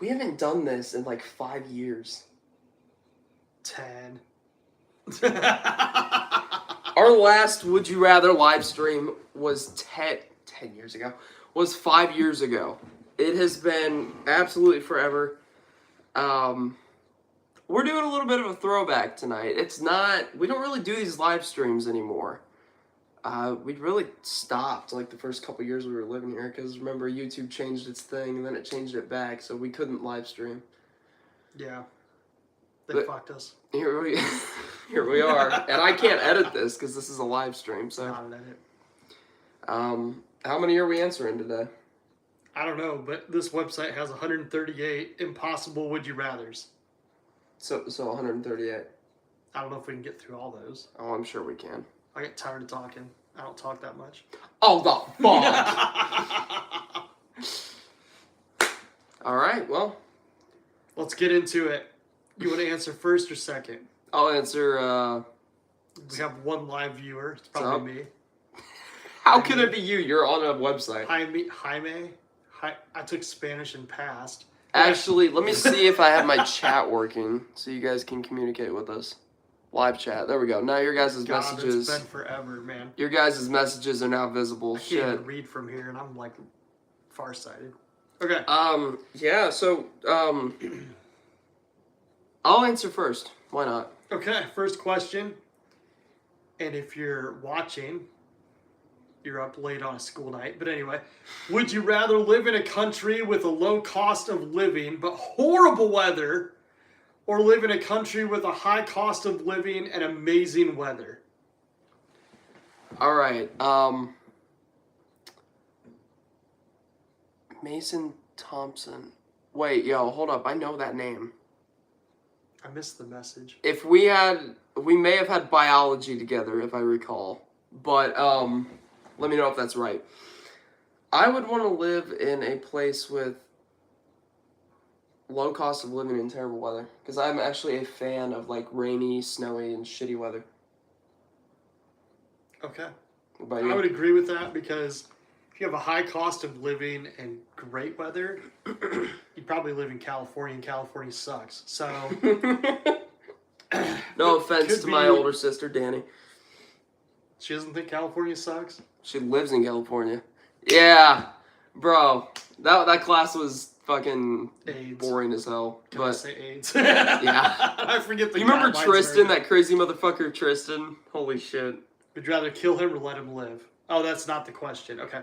We haven't done this in like 5 years. 10. Our last Would You Rather live stream was 10 years ago. Was 5 years ago. It has been absolutely forever. We're doing a little bit of a throwback tonight. We don't really do these live streams anymore. We really stopped like the first couple years we were living here because remember YouTube changed its thing and then it changed it back, so we couldn't live stream. Yeah. They fucked us. Here we are, and I can't edit this because this is a live stream. So, not an edit. How many are we answering today? I don't know, but this website has 138 impossible would you rather's. So 138. I don't know if we can get through all those. Oh, I'm sure we can. I get tired of talking. I don't talk that much. Oh, the fuck! All right, well, let's get into it. You want to answer first or second? I'll answer. We have one live viewer. It's probably me. How can it be you? You're on a website. Jaime. I took Spanish and passed. Actually, let me see if I have my chat working so you guys can communicate with us. Live chat. There we go. Now your guys' messages. It's been forever, man. Your guys' messages are now visible. I can't even read from here, and I'm like farsighted. Okay. Yeah. So I'll answer first. Why not? Okay. First question. And if you're watching, you're up late on a school night. But anyway, would you rather live in a country with a low cost of living but horrible weather, or live in a country with a high cost of living and amazing weather? All right. Mason Thompson. Wait, yo, hold up. I know that name. I missed the message. If we may have had biology together, if I recall. But, let me know if that's right. I would want to live in a place with low cost of living and terrible weather. Because I'm actually a fan of, like, rainy, snowy, and shitty weather. Okay. What about you? I would agree with that because if you have a high cost of living and great weather, you'd probably live in California, and California sucks. So... No offense to my older sister, Danny. She doesn't think California sucks? She lives in California. Yeah, bro. That class was fucking AIDS. boring as hell. Can I say AIDS? Yeah. I forget the You remember guidelines Tristan, that crazy motherfucker Tristan? Holy shit. Would you rather kill him or let him live? Oh, that's not the question. Okay.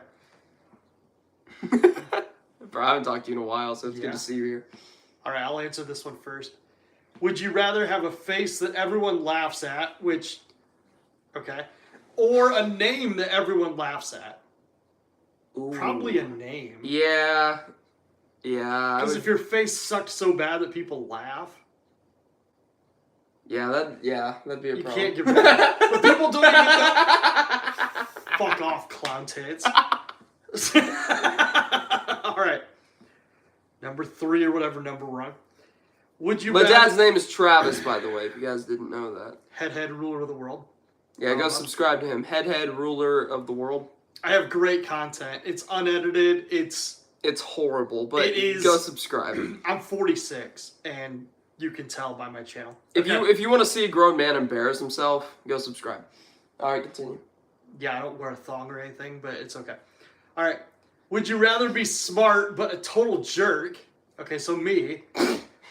Bro, I haven't talked to you in a while, so it's good to see you here. All right, I'll answer this one first. Would you rather have a face that everyone laughs at, okay, or a name that everyone laughs at? Ooh. Probably a name. Yeah. Because if your face sucked so bad that people laugh. Yeah, that'd be a problem. You can't give that. But people don't even know. Fuck off, clown tits. All right. Number 3 or whatever number we're on. Would you My rather... dad's name is Travis, by the way, if you guys didn't know that. Head ruler of the world. Yeah, go subscribe to him. Head ruler of the world. I have great content. It's unedited. It's horrible, but it is, go subscribe. I'm 46, and you can tell by my channel. If you want to see a grown man embarrass himself, go subscribe. All right, continue. Yeah, I don't wear a thong or anything, but it's okay. All right. Would you rather be smart but a total jerk? Okay, so me.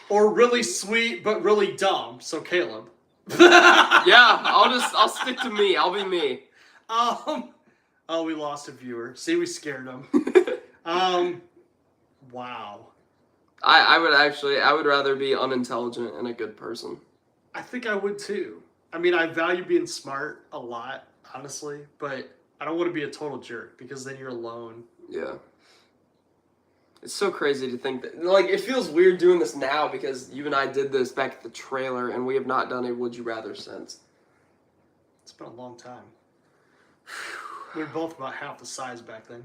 Or really sweet but really dumb? So Caleb. Yeah, I'll stick to me. I'll be me. Oh, we lost a viewer. See, we scared him. Wow. I would rather be unintelligent and a good person. I think I would too. I mean, I value being smart a lot, honestly, but I don't want to be a total jerk because then you're alone. Yeah. It's so crazy to think that, like, it feels weird doing this now because you and I did this back at the trailer and we have not done a Would You Rather since. It's been a long time. We were both about half the size back then.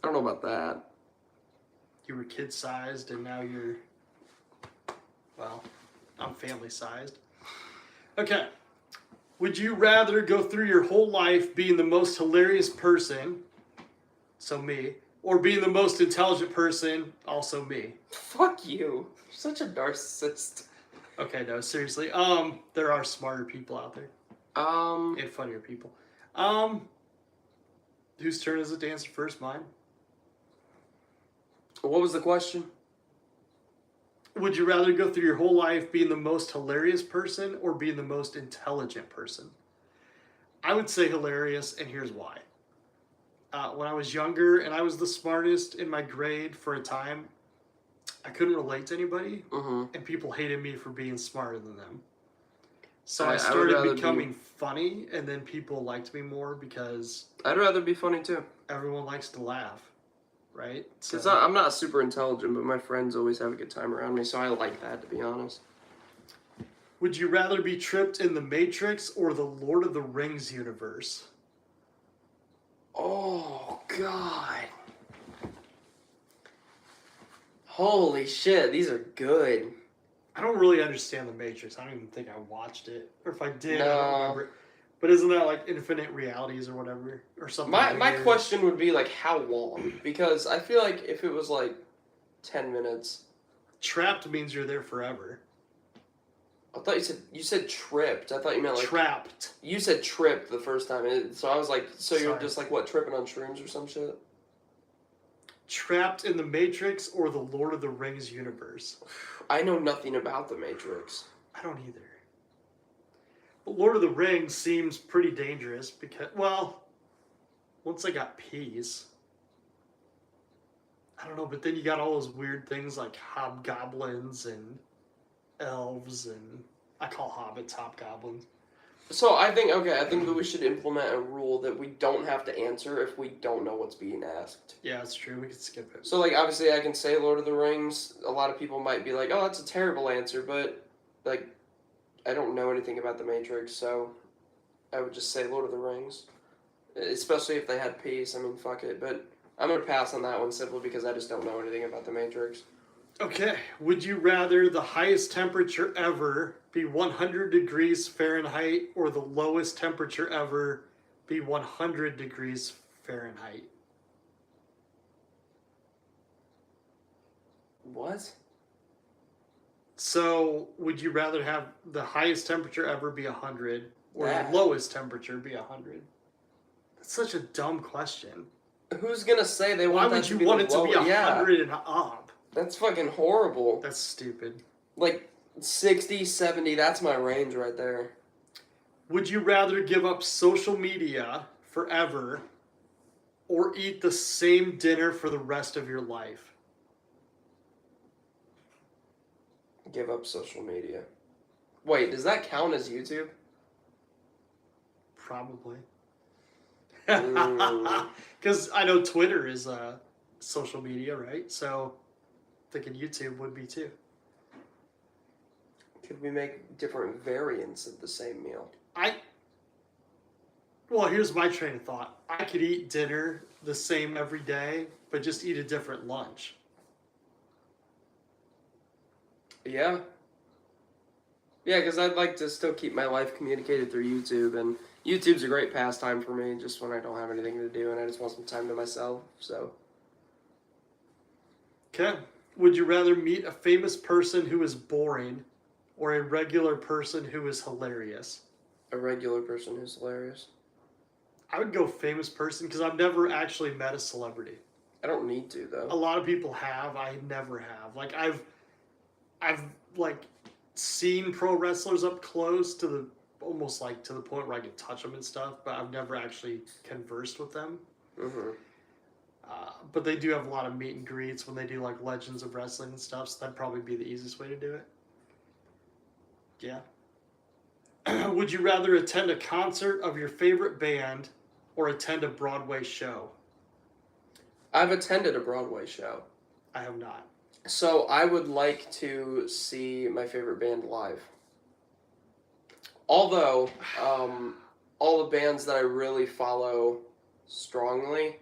I don't know about that. You were kid-sized and now you're, well, I'm family-sized. Okay. Would you rather go through your whole life being the most hilarious person, so me, or being the most intelligent person, also me. Fuck you. You're such a narcissist. Okay, no, seriously. There are smarter people out there and funnier people. Whose turn is it to answer first? Mine. What was the question? Would you rather go through your whole life being the most hilarious person or being the most intelligent person? I would say hilarious, and here's why. When I was younger and I was the smartest in my grade for a time, I couldn't relate to anybody, and people hated me for being smarter than them. So I started becoming funny, and then people liked me more because I'd rather be funny too. everyone likes to laugh, right? Because I'm not super intelligent, but my friends always have a good time around me, so I like that, to be honest. Would you rather be tripped in the Matrix or the Lord of the Rings universe? Oh, God. Holy shit, these are good. I don't really understand the Matrix. I don't even think I watched it. Or if I did, I No. don't remember it. But isn't that like infinite realities or whatever? Or something My weird? question would be, like, how long? Because I feel like if it was, like, 10 minutes... Trapped means you're there forever. I thought you said tripped. I thought you meant, like... Trapped. You said tripped the first time, so I was like, so you're Sorry. just, like, what, tripping on shrooms or some shit? Trapped in the Matrix or the Lord of the Rings universe? I know nothing about the Matrix. I don't either. But Lord of the Rings seems pretty dangerous because, well, once I got peas, I don't know, but then you got all those weird things like hobgoblins and elves, and I call hobbits hobgoblins. So I think that we should implement a rule that we don't have to answer if we don't know what's being asked. Yeah, that's true. We could skip it. So, like, obviously I can say Lord of the Rings. A lot of people might be like, oh, that's a terrible answer, but, like, I don't know anything about the Matrix, so I would just say Lord of the Rings. Especially if they had peace. I mean, fuck it. But I'm going to pass on that one simply because I just don't know anything about the Matrix. Okay. Would you rather the highest temperature ever be 100 degrees Fahrenheit or the lowest temperature ever be 100 degrees Fahrenheit? What? So, would you rather have the highest temperature ever be 100 or That. the lowest temperature be 100? That's such a dumb question. Who's going to say they Why want that would to you be want the it to be low- Yeah, 100 and up? that's fucking horrible. That's stupid. Like, 60, 70, that's my range right there. Would you rather give up social media forever or eat the same dinner for the rest of your life? Give up social media. Wait, does that count as YouTube? Probably. Mm. Because I know Twitter is social media, right? So thinking YouTube would be too. Could we make different variants of the same meal? Well, here's my train of thought. I could eat dinner the same every day, but just eat a different lunch. Yeah. Yeah, because I'd like to still keep my life communicated through YouTube, and YouTube's a great pastime for me just when I don't have anything to do and I just want some time to myself, so. Okay. Would you rather meet a famous person who is boring or a regular person who is hilarious? A regular person who's hilarious. I would go famous person because I've never actually met a celebrity. I don't need to, though. A lot of people have. I never have. Like I've like seen pro wrestlers up close to the almost like to the point where I could touch them and stuff, but I've never actually conversed with them. Mm-hmm. But they do have a lot of meet and greets when they do like Legends of Wrestling and stuff, so that'd probably be the easiest way to do it. Yeah. Would you rather attend a concert of your favorite band or attend a Broadway show? I've attended a Broadway show. I have not. So I would like to see my favorite band live. Although, all the bands that I really follow strongly,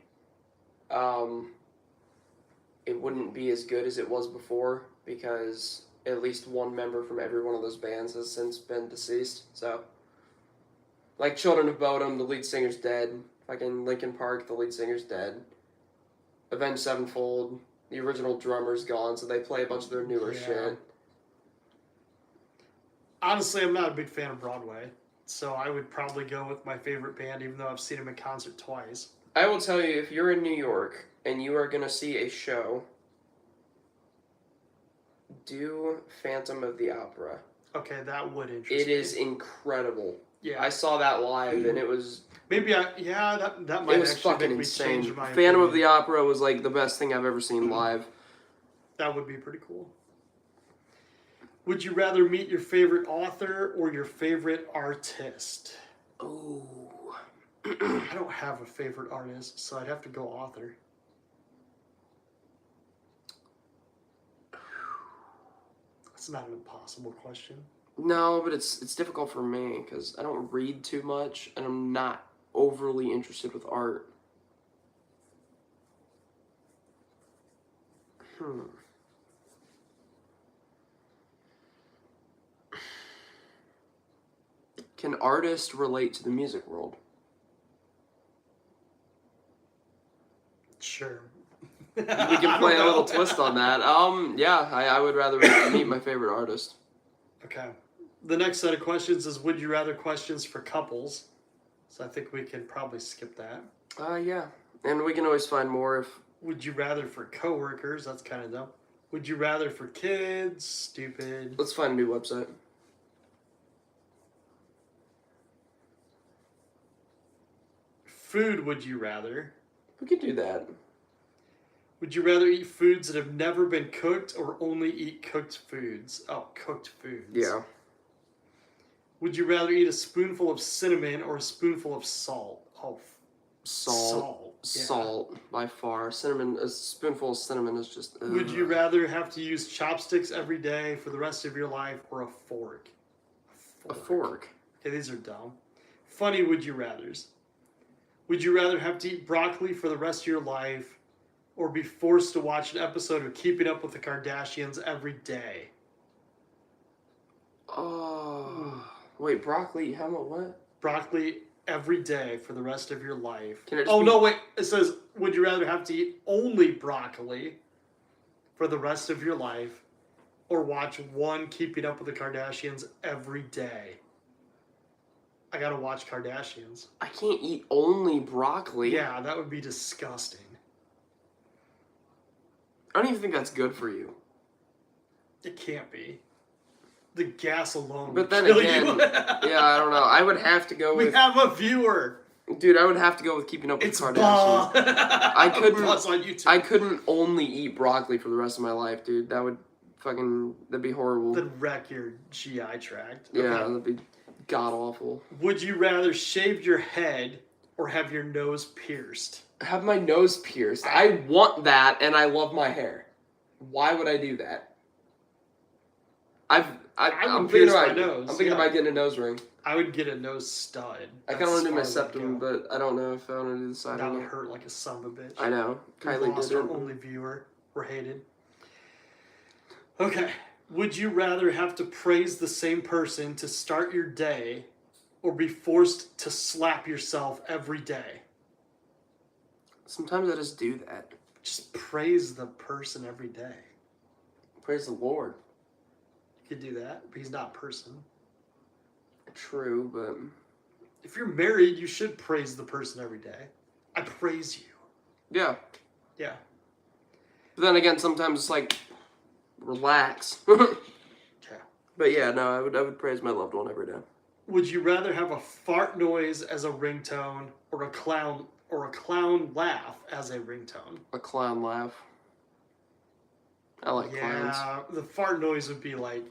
it wouldn't be as good as it was before because at least one member from every one of those bands has since been deceased. So, like Children of Bodom, the lead singer's dead. Fucking Linkin Park, the lead singer's dead. Avenged Sevenfold. The original drummer's gone, so they play a bunch of their newer shit. Honestly, I'm not a big fan of Broadway, so I would probably go with my favorite band, even though I've seen them in concert twice. I will tell you, if you're in New York and you are going to see a show, do Phantom of the Opera. Okay, that would interest It me. is incredible. Yeah. I saw that live, and it was... Maybe that might It was actually fucking make me insane. change my Phantom of opinion. the Opera was like the best thing I've ever seen live. That would be pretty cool. Would you rather meet your favorite author or your favorite artist? Ooh. I don't have a favorite artist, so I'd have to go author. That's not an impossible question. No, but it's difficult for me because I don't read too much and I'm not overly interested with art. Can artists relate to the music world? Sure. We can play a little twist on that. Yeah, I would rather meet my favorite artist. Okay. The next set of questions is would you rather questions for couples. So I think we can probably skip that. Yeah. And we can always find more if... Would you rather for coworkers? That's kind of dumb. Would you rather for kids? Stupid. Let's find a new website. Food, would you rather? We could do that. Would you rather eat foods that have never been cooked or only eat cooked foods? Oh, cooked foods. Yeah. Would you rather eat a spoonful of cinnamon or a spoonful of salt? Oh, Salt. yeah. Salt, by far. Cinnamon, a spoonful of cinnamon is just... Would you rather have to use chopsticks every day for the rest of your life or a fork? A fork. Okay, these are dumb. Funny would you rathers. Would you rather have to eat broccoli for the rest of your life or be forced to watch an episode of Keeping Up with the Kardashians every day? Oh... Wait, broccoli, how much, what? Broccoli every day for the rest of your life. Can it just Oh, be- no, wait. It says, would you rather have to eat only broccoli for the rest of your life or watch one Keeping Up with the Kardashians every day? I gotta watch Kardashians. I can't eat only broccoli. Yeah, that would be disgusting. I don't even think that's good for you. It can't be. The gas alone But would then kill again, you. yeah, I don't know. I would have to go We with... have a viewer. Dude, I would have to go with Keeping Up with It's the Bob. Kardashians. I couldn't... Us on YouTube. I couldn't only eat broccoli for the rest of my life, dude. That would that'd be horrible. That'd wreck your GI tract. Yeah, Okay. that'd be god-awful. Would you rather shave your head or have your nose pierced? Have my nose pierced. I want that, and I love my hair. Why would I do that? I'm would thinking pierce my about nose, I'm thinking yeah. about getting a nose ring. I would get a nose stud. I kind of want to do my That's as far as I'd septum, go. but I don't know if I want to do the side. That or would not. hurt like a son of a bitch. I know. We Kylie lost did our it. only viewer. We're hated. Okay. Would you rather have to praise the same person to start your day or be forced to slap yourself every day? Sometimes I just do that. Just praise the person every day. Praise the Lord. You could do that, but he's not a person. True, but If you're married, you should praise the person every day. I praise you. yeah. Yeah. But then again, sometimes it's like relax. Yeah. But yeah, no, I would praise my loved one every day. Would you rather have a fart noise as a ringtone or a clown laugh as a ringtone? A clown laugh. I like clowns. Yeah, the fart noise would be like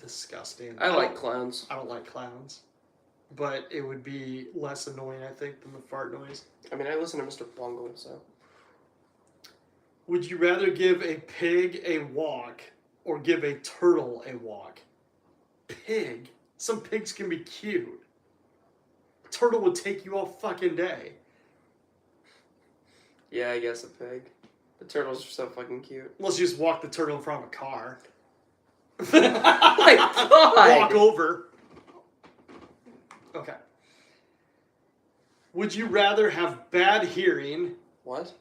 disgusting. I like clowns. I don't like clowns, but it would be less annoying, I think, than the fart noise. I mean, I listen to Mr. Bungle, so. Would you rather give a pig a walk or give a turtle a walk? Pig? Some pigs can be cute. Turtle would take you all fucking day. Yeah, I guess a pig. The turtles are so fucking cute. Unless you just walk the turtle in front of a car. Oh my God! Walk over. Okay. Would you rather have bad hearing What?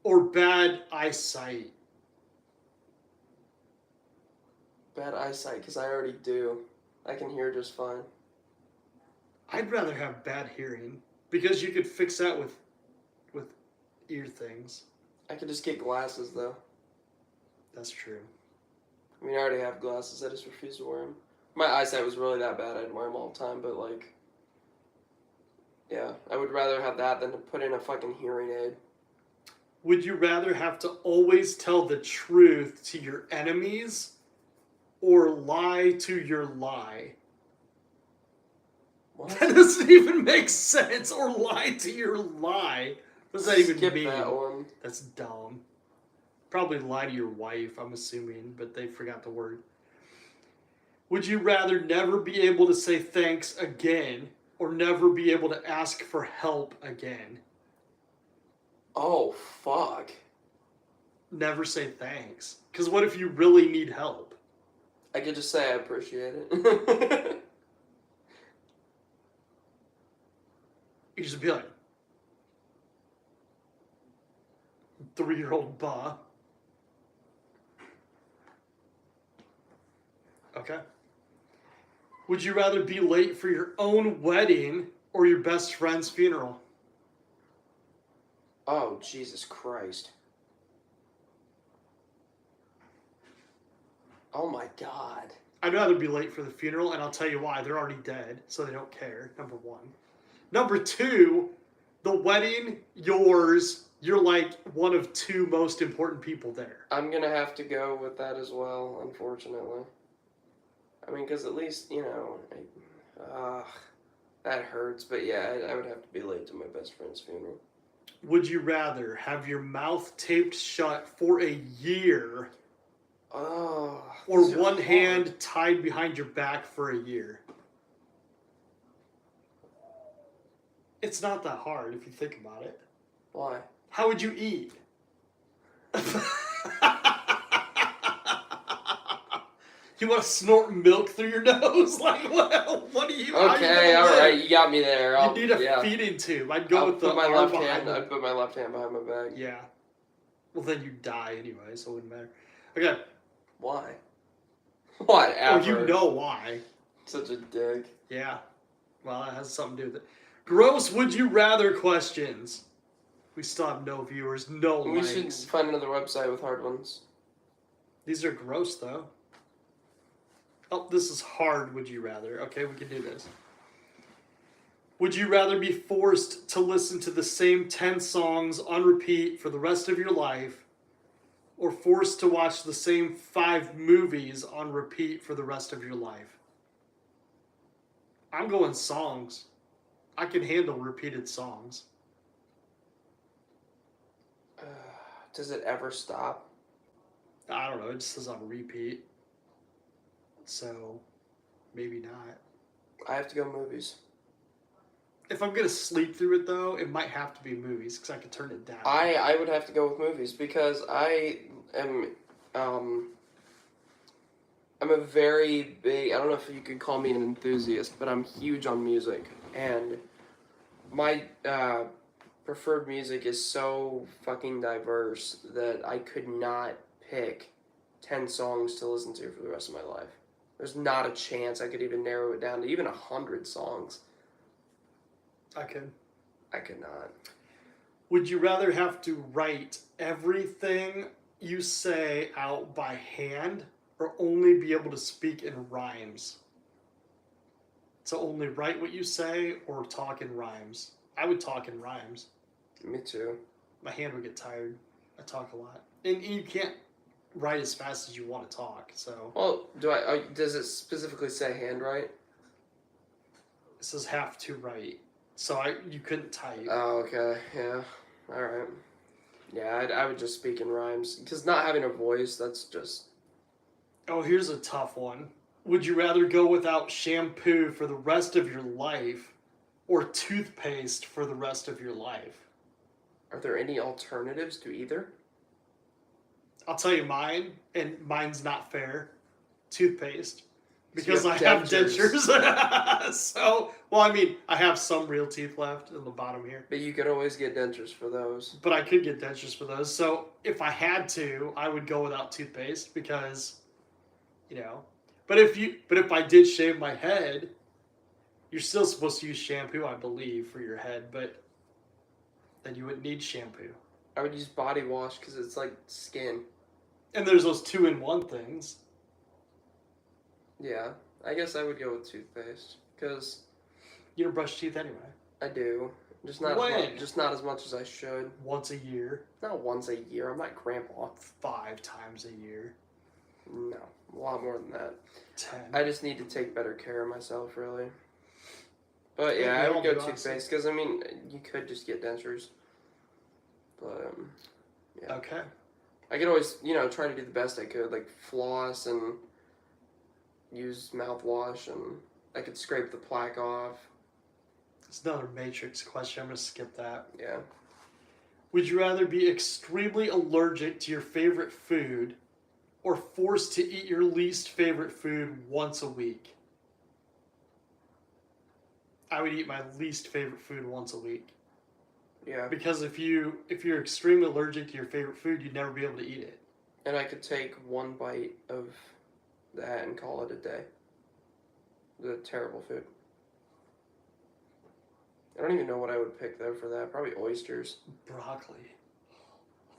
or bad eyesight? Bad eyesight, because I already do. I can hear just fine. I'd rather have bad hearing because you could fix that with ear things. I could just get glasses, though. That's true. I mean, I already have glasses. I just refuse to wear them. My eyesight was really that bad. I'd wear them all the time, but, like, yeah, I would rather have that than to put in a fucking hearing aid. Would you rather have to always tell the truth to your enemies or lie to your lie? What? That doesn't even make sense. Or lie to your lie. What does that even Skip mean? that one. That's dumb. Probably lie to your wife, I'm assuming, but they forgot the word. Would you rather never be able to say thanks again or never be able to ask for help again? Oh, fuck. Never say thanks. Because what if you really need help? I could just say I appreciate it. You just be like, 3-year-old Ba. Okay. Would you rather be late for your own wedding or your best friend's funeral? Oh, Jesus Christ. Oh my God. I'd rather be late for the funeral, and I'll tell you why. They're already dead, so they don't care, number one. Number two, the wedding, yours, you're like one of two most important people there. I'm gonna have to go with that as well, unfortunately. I mean, because at least, you know, that hurts, but yeah, I would have to be late to my best friend's funeral. Would you rather have your mouth taped shut for a year Oh. or these are one hard. hand tied behind your back for a year? It's not that hard if you think about it. Why? How would you eat? You want to snort milk through your nose? Like, what do you... Okay, alright, you got me there. You need a feeding tube. I'd go with the put my arm left behind hand. the- I'd put my left hand behind my back. Yeah. Well, then you die anyway, so it wouldn't matter. Okay. Why? Whatever. Well, you know why. Such a dick. Yeah. Well, that has something to do with it. Gross would you rather questions. We still have no viewers, no We likes. should find another website with hard ones. These are gross, though. Oh, this is hard, would you rather. Okay, we can do this. Would you rather be forced to listen to the same 10 songs on repeat for the rest of your life, or forced to watch the same 5 movies on repeat for the rest of your life? I'm going songs. I can handle repeated songs. Does it ever stop? I don't know, it just says on repeat. So, maybe not. I have to go movies. If I'm going to sleep through it, though, it might have to be movies, because I could turn it down. I would have to go with movies because I am I'm a very big, I don't know if you could call me an enthusiast, but I'm huge on music, and my preferred music is so fucking diverse that I could not pick 10 songs to listen to for the rest of my life. There's not a chance I could even narrow it down to even 100 songs. I could. I could not. Would you rather have to write everything you say out by hand or only be able to speak in rhymes? So only write what you say or talk in rhymes? I would talk in rhymes. Me too. My hand would get tired. I talk a lot. And you can't write as fast as you want to talk, so... Well, does it specifically say handwrite? It says have to write. So you couldn't type. Oh, okay. Yeah. All right. Yeah, I would just speak in rhymes. Because not having a voice, that's just... Oh, here's a tough one. Would you rather go without shampoo for the rest of your life or toothpaste for the rest of your life? Are there any alternatives to either? I'll tell you mine, and mine's not fair. Toothpaste. Because You I have have dentures. So, well, I mean, I have some real teeth left in the bottom here. But you could always get dentures for those. But I could get dentures for those. So if I had to, I would go without toothpaste because, you know. But if I did shave my head, you're still supposed to use shampoo, I believe, for your head. But then you wouldn't need shampoo. I would use body wash because it's like skin. And there's those 2-in-1 things. Yeah, I guess I would go with toothpaste because You don't brush teeth anyway. I do. Just not When? just not as much as I should. Once a year, Not once a year. I'm not grandpa. 5 times a year, No, a lot more than that. 10. I just need to take better care of myself, really. But yeah, Yeah, we I all would go do, honestly. toothpaste because I mean you could just get dentures. But yeah. Okay. I could always try to do the best I could, like floss and use mouthwash, and I could scrape the plaque off. It's another Matrix question. I'm going to skip that. Yeah. Would you rather be extremely allergic to your favorite food or forced to eat your least favorite food once a week? I would eat my least favorite food once a week. Yeah. Because if you're extremely allergic to your favorite food, you'd never be able to eat it. And I could take one bite of that and call it a day. The terrible food. I don't even know what I would pick though for that. Probably oysters. Broccoli.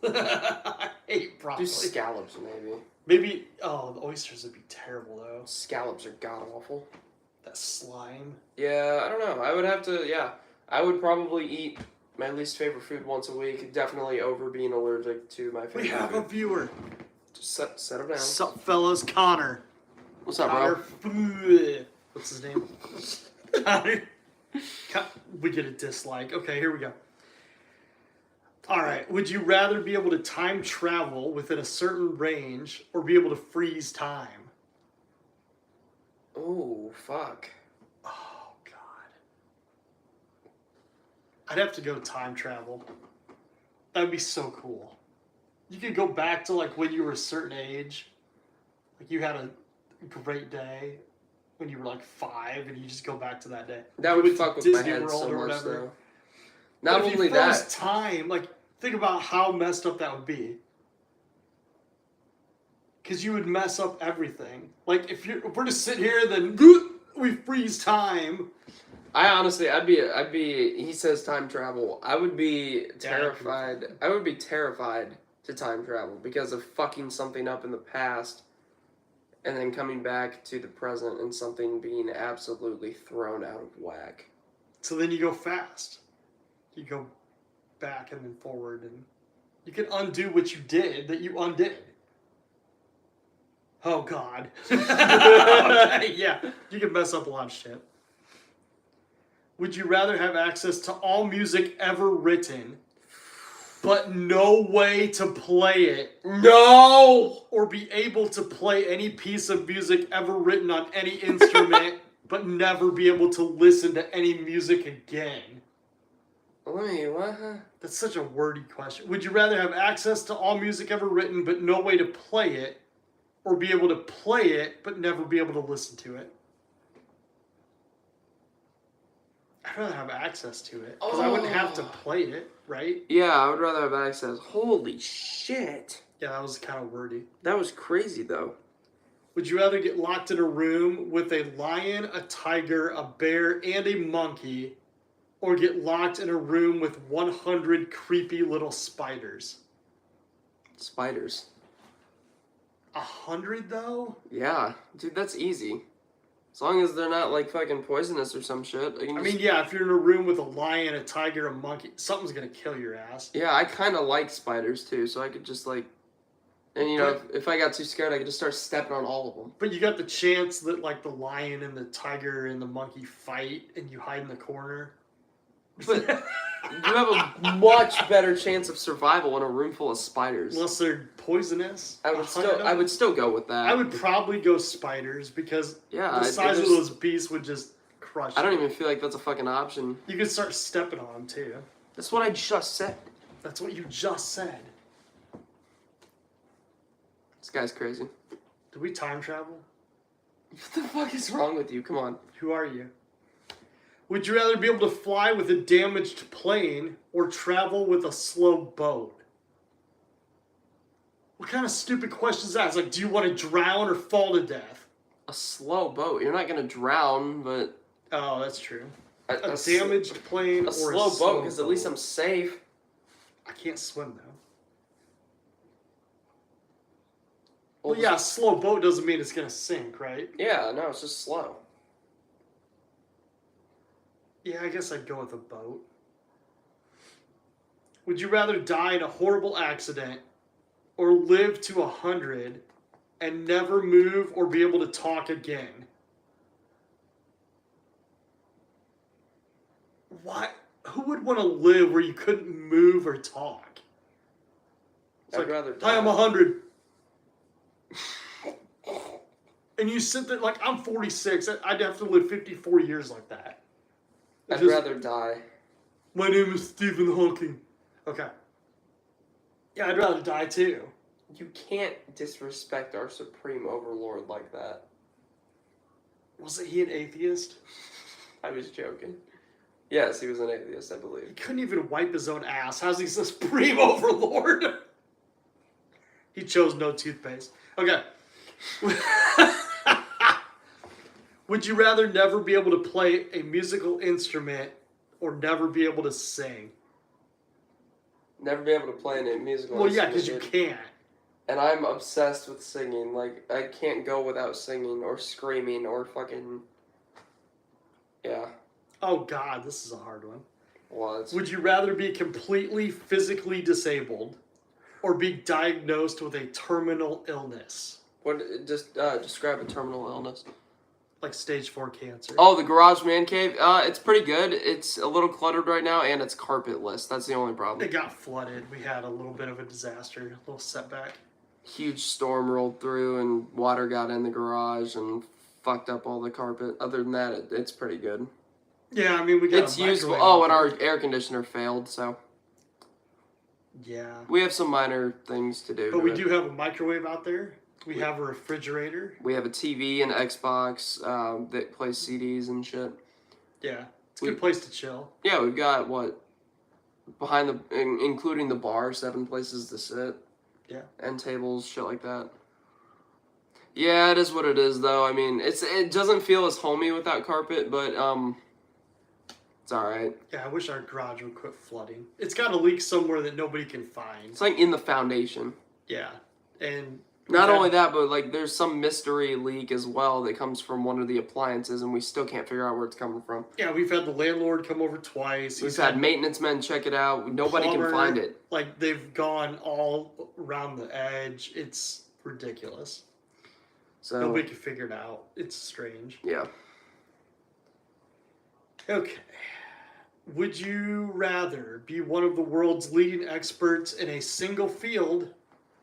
I hate broccoli. Do scallops maybe. Maybe, the oysters would be terrible though. Scallops are god awful. That slime. Yeah, I don't know. I would have to. Yeah, I would probably eat my least favorite food once a week. Definitely over being allergic to my favorite We have a food. viewer. Just set him down. Sup, fellas? Connor. What's up, Connor. bro? What's his name? Connor. We get a dislike. Okay, here we go. All right. Would you rather be able to time travel within a certain range or be able to freeze time? Oh, fuck. Oh, God. I'd have to go time travel. That'd be so cool. You could go back to like when you were a certain age. Like you had a great day when you were like 5 and you just go back to that day. That You would went to fuck with my Disney head World so or much, whatever. though. Not But if only you froze that, time, like think about how messed up that would be. Because you would mess up everything. Like if we're just sitting here, then we freeze time. I honestly, I'd be. He says time travel. I would be terrified. I would be terrified to time travel because of fucking something up in the past, and then coming back to the present and something being absolutely thrown out of whack. So then you go fast. You go back and then forward, and you can undo what you did that you undid. Oh, God. Okay, yeah, you can mess up a lot of shit. Would you rather have access to all music ever written, but no way to play it, No. or be able to play any piece of music ever written on any instrument, but never be able to listen to any music again? What? That's such a wordy question. Would you rather have access to all music ever written, but no way to play it, or be able to play it, but never be able to listen to it? I'd rather have access to it, because I wouldn't have to play it, right? Yeah, I would rather have access. Holy shit. Yeah, that was kind of wordy. That was crazy though. Would you rather get locked in a room with a lion, a tiger, a bear, and a monkey, or get locked in a room with 100 creepy little spiders? Spiders. 100 though? Yeah, dude, that's easy. As long as they're not like fucking poisonous or some shit. I mean, yeah, if you're in a room with a lion, a tiger, a monkey, something's gonna kill your ass. Yeah, I kind of like spiders too, so I could just like, and if I got too scared, I could just start stepping on all of them. But you got the chance that like the lion and the tiger and the monkey fight, and you hide in the corner. But you have a much better chance of survival in a room full of spiders. Unless they're poisonous. I would still go with that. I would probably go spiders because the size of those beasts would just crush. I don't you. even feel like that's a fucking option. You could start stepping on them too. That's what I just said. That's what you just said. This guy's crazy. Did we time travel? What the fuck is wrong with you? Come on. Who are you? Would you rather be able to fly with a damaged plane or travel with a slow boat? What kind of stupid question is that? It's like, do you want to drown or fall to death? A slow boat. You're not gonna drown, but Oh, that's true. a A damaged plane or a slow boat, because at least I'm safe. I can't swim though. Well, Well, yeah, a slow boat doesn't mean it's gonna sink, right? Yeah, no, it's just slow. Yeah, I guess I'd go with a boat. Would you rather die in a horrible accident or live to 100 and never move or be able to talk again? What? Who would want to live where you couldn't move or talk? It's I'd rather die. Hi, I'm 100. And you sit there like, I'm 46. I'd have to live 54 years like that. I'd Just, rather die. My name is Stephen Hawking. Okay. Yeah, I'd rather die too. You can't disrespect our supreme overlord like that. Wasn't he an atheist? I was joking. Yes, he was an atheist, I believe. He couldn't even wipe his own ass. How's he the supreme overlord? He chose no toothpaste. Okay. Would you rather never be able to play a musical instrument or never be able to sing? Never be able to play any musical Well, yeah, instrument, because you dude. can't. And I'm obsessed with singing. Like, I can't go without singing or screaming or fucking... Yeah. Oh, God, this is a hard one. Well, it's... Would you rather be completely physically disabled or be diagnosed with a terminal illness? What? Just describe a terminal illness. Like stage 4 cancer. Oh, the Garage Man Cave. It's pretty good. It's a little cluttered right now, and it's carpetless. That's the only problem. It got flooded. We had a little bit of a disaster, a little setback. Huge storm rolled through, and water got in the garage and fucked up all the carpet. Other than that, it's pretty good. Yeah, I mean, we got It's a useful. microwave Oh, and out our there. air conditioner failed, so Yeah. we have some minor things to do. But to we it. do have a microwave out there. We have a refrigerator. We have a TV and Xbox that plays CDs and shit. Yeah. It's a good place to chill. Yeah, we've got what behind including the bar, 7 places to sit. Yeah. End tables, shit like that. Yeah, it is what it is, though. I mean, it doesn't feel as homey without carpet, but it's all right. Yeah, I wish our garage would quit flooding. It's got a leak somewhere that nobody can find. It's like in the foundation. Yeah. And Not only that, but like there's some mystery leak as well that comes from one of the appliances, and we still can't figure out where it's coming from. yeah, we've had the landlord come over twice. We've had maintenance men check it out. Nobody plumber, can find it. Like, they've gone all around the edge. It's ridiculous. So Nobody can figure it out. It's strange. yeah. Okay. Would you rather be one of the world's leading experts in a single field,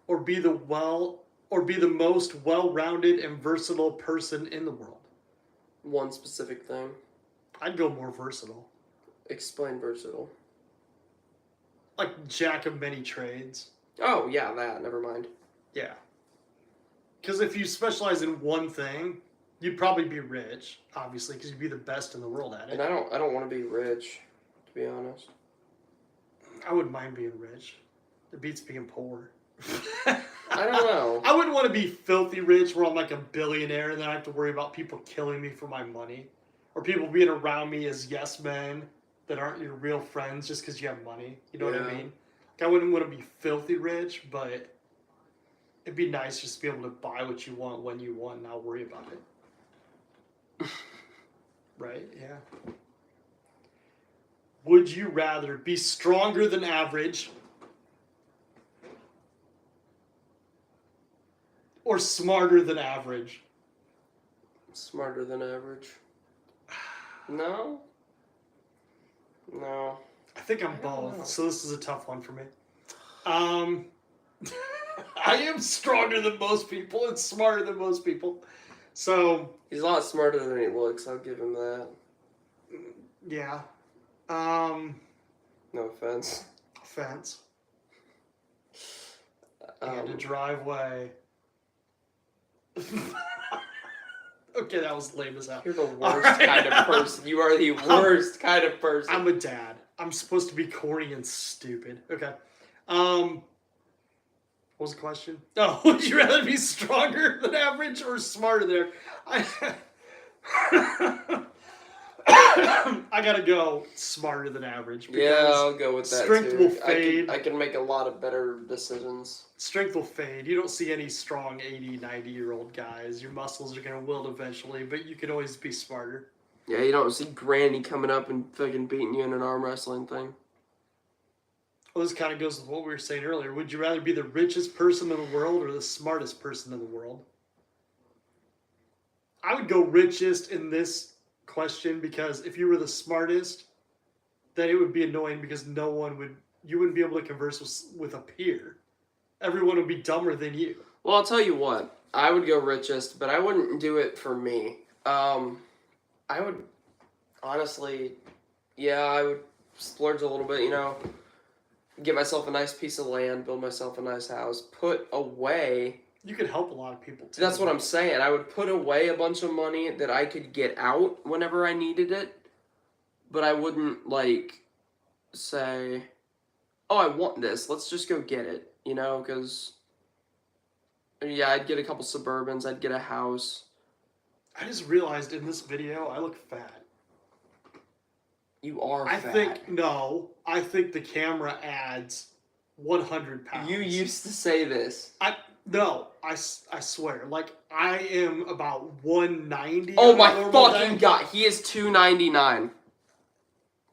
or be the most well-rounded and versatile person in the world? One specific thing. I'd go more versatile. Explain versatile. Like jack of many trades. Oh yeah, that. Never mind. Yeah. Because if you specialize in one thing, you'd probably be rich, obviously, because you'd be the best in the world at And it. I don't want to be rich, to be honest. I wouldn't mind being rich. It beats being poor. I don't know. I wouldn't want to be filthy rich where I'm like a billionaire and then I have to worry about people killing me for my money. Or people being around me as yes men that aren't your real friends just because you have money. You know what I Yeah. mean? Like, I wouldn't want to be filthy rich, but it'd be nice just to be able to buy what you want when you want and not worry about it. Right? Yeah. Would you rather be stronger than average or smarter than average? Smarter than average. No? No. I think I'm I don't know. both, so this is a tough one for me. I am stronger than most people and smarter than most people. So, He's a lot smarter than he looks, I'll give him that. yeah. No offense. Fence. And a driveway. Okay, that was lame as hell. You're the All worst right. kind of person. You are the worst kind of person. I'm a dad. I'm supposed to be corny and stupid. Okay. What was the question? Oh, would you rather be stronger than average or smarter than I gotta go smarter than average. Yeah, I'll go with that strength too. will fade. I can make a lot of better decisions. Strength will fade. You don't see any strong 80, 90-year-old guys. Your muscles are gonna wilt eventually, but you can always be smarter. Yeah, you don't see Granny coming up and fucking beating you in an arm wrestling thing. Well, this kind of goes with what we were saying earlier. Would you rather be the richest person in the world or the smartest person in the world? I would go richest in this question because if you were the smartest, then it would be annoying because you wouldn't be able to converse with a peer. Everyone would be dumber than you. Well, I'll tell you what. I would go richest, but I wouldn't do it for me. I would, honestly, I would splurge a little bit, get myself a nice piece of land, build myself a nice house, put away. You could help a lot of people too. That's what I'm saying. I would put away a bunch of money that I could get out whenever I needed it, but I wouldn't, say, oh, I want this, let's just go get it, because, I'd get a couple Suburbans, I'd get a house. I just realized in this video I look fat. You are fat. I think the camera adds 100 pounds. You used to say this. I swear. I am about 190. Oh my fucking god. He is 299.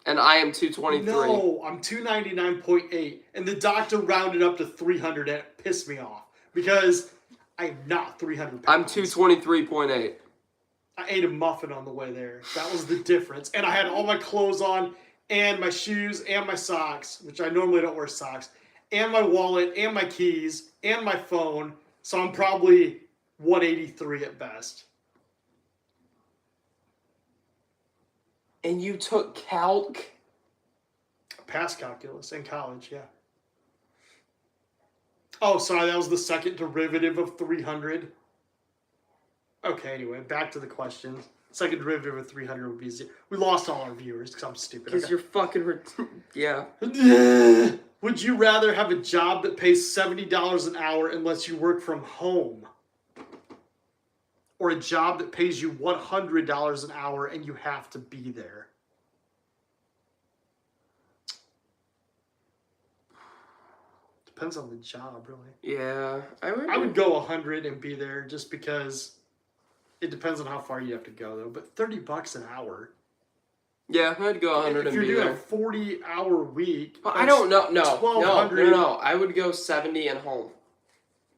And I am 223. No, I'm 299.8. And the doctor rounded up to 300 and it pissed me off. Because I am not 300 pounds. I'm 223.8. I ate a muffin on the way there. That was the difference. And I had all my clothes on, and my shoes, and my socks, which I normally don't wear socks, and my wallet, and my keys, and my phone. So I'm probably 183 at best. And you took calc? Past calculus in college, yeah. Oh, sorry, that was the second derivative of 300. Okay, anyway, back to the questions. Second derivative of 300 would be 0. We lost all our viewers because I'm stupid. Because you're fucking... yeah. Would you rather have a job that pays $70 an hour and lets you work from home? Or a job that pays you $100 an hour and you have to be there? Depends on the job, really. Yeah, I would go 100 and be there just because... It depends on how far you have to go, though. But $30 an hour. Yeah, I'd go 100 and be there. If you're doing a 40-hour week... But I don't know. No. I would go 70 and home.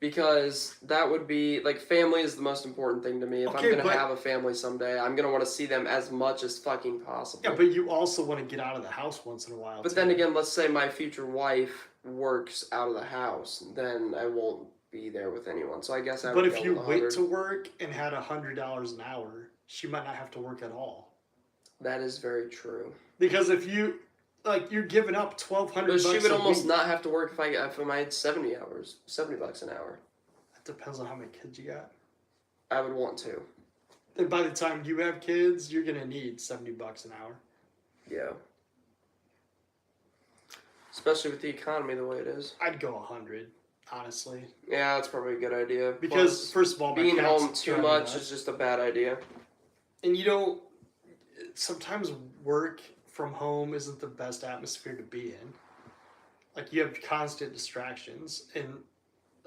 Because that would be... family is the most important thing to me. If I'm going to have a family someday, I'm going to want to see them as much as fucking possible. Yeah, but you also want to get out of the house once in a while, But then again, let's say my future wife works out of the house. Then I won't be there with anyone. So I guess I would go But if you with 100. went to work and had $100 an hour, she might not have to work at all. That is very true. Because if you you're giving up $1,200. But she would almost not have to work if I had $70 an hour. That depends on how many kids you got. I would want to. Then by the time you have kids, you're gonna need $70 an hour. Yeah. Especially with the economy the way it is. I'd go 100. Honestly. Yeah, that's probably a good idea. Because, plus, first of all, being home too much is just a bad idea. And sometimes work from home isn't the best atmosphere to be in. You have constant distractions. And,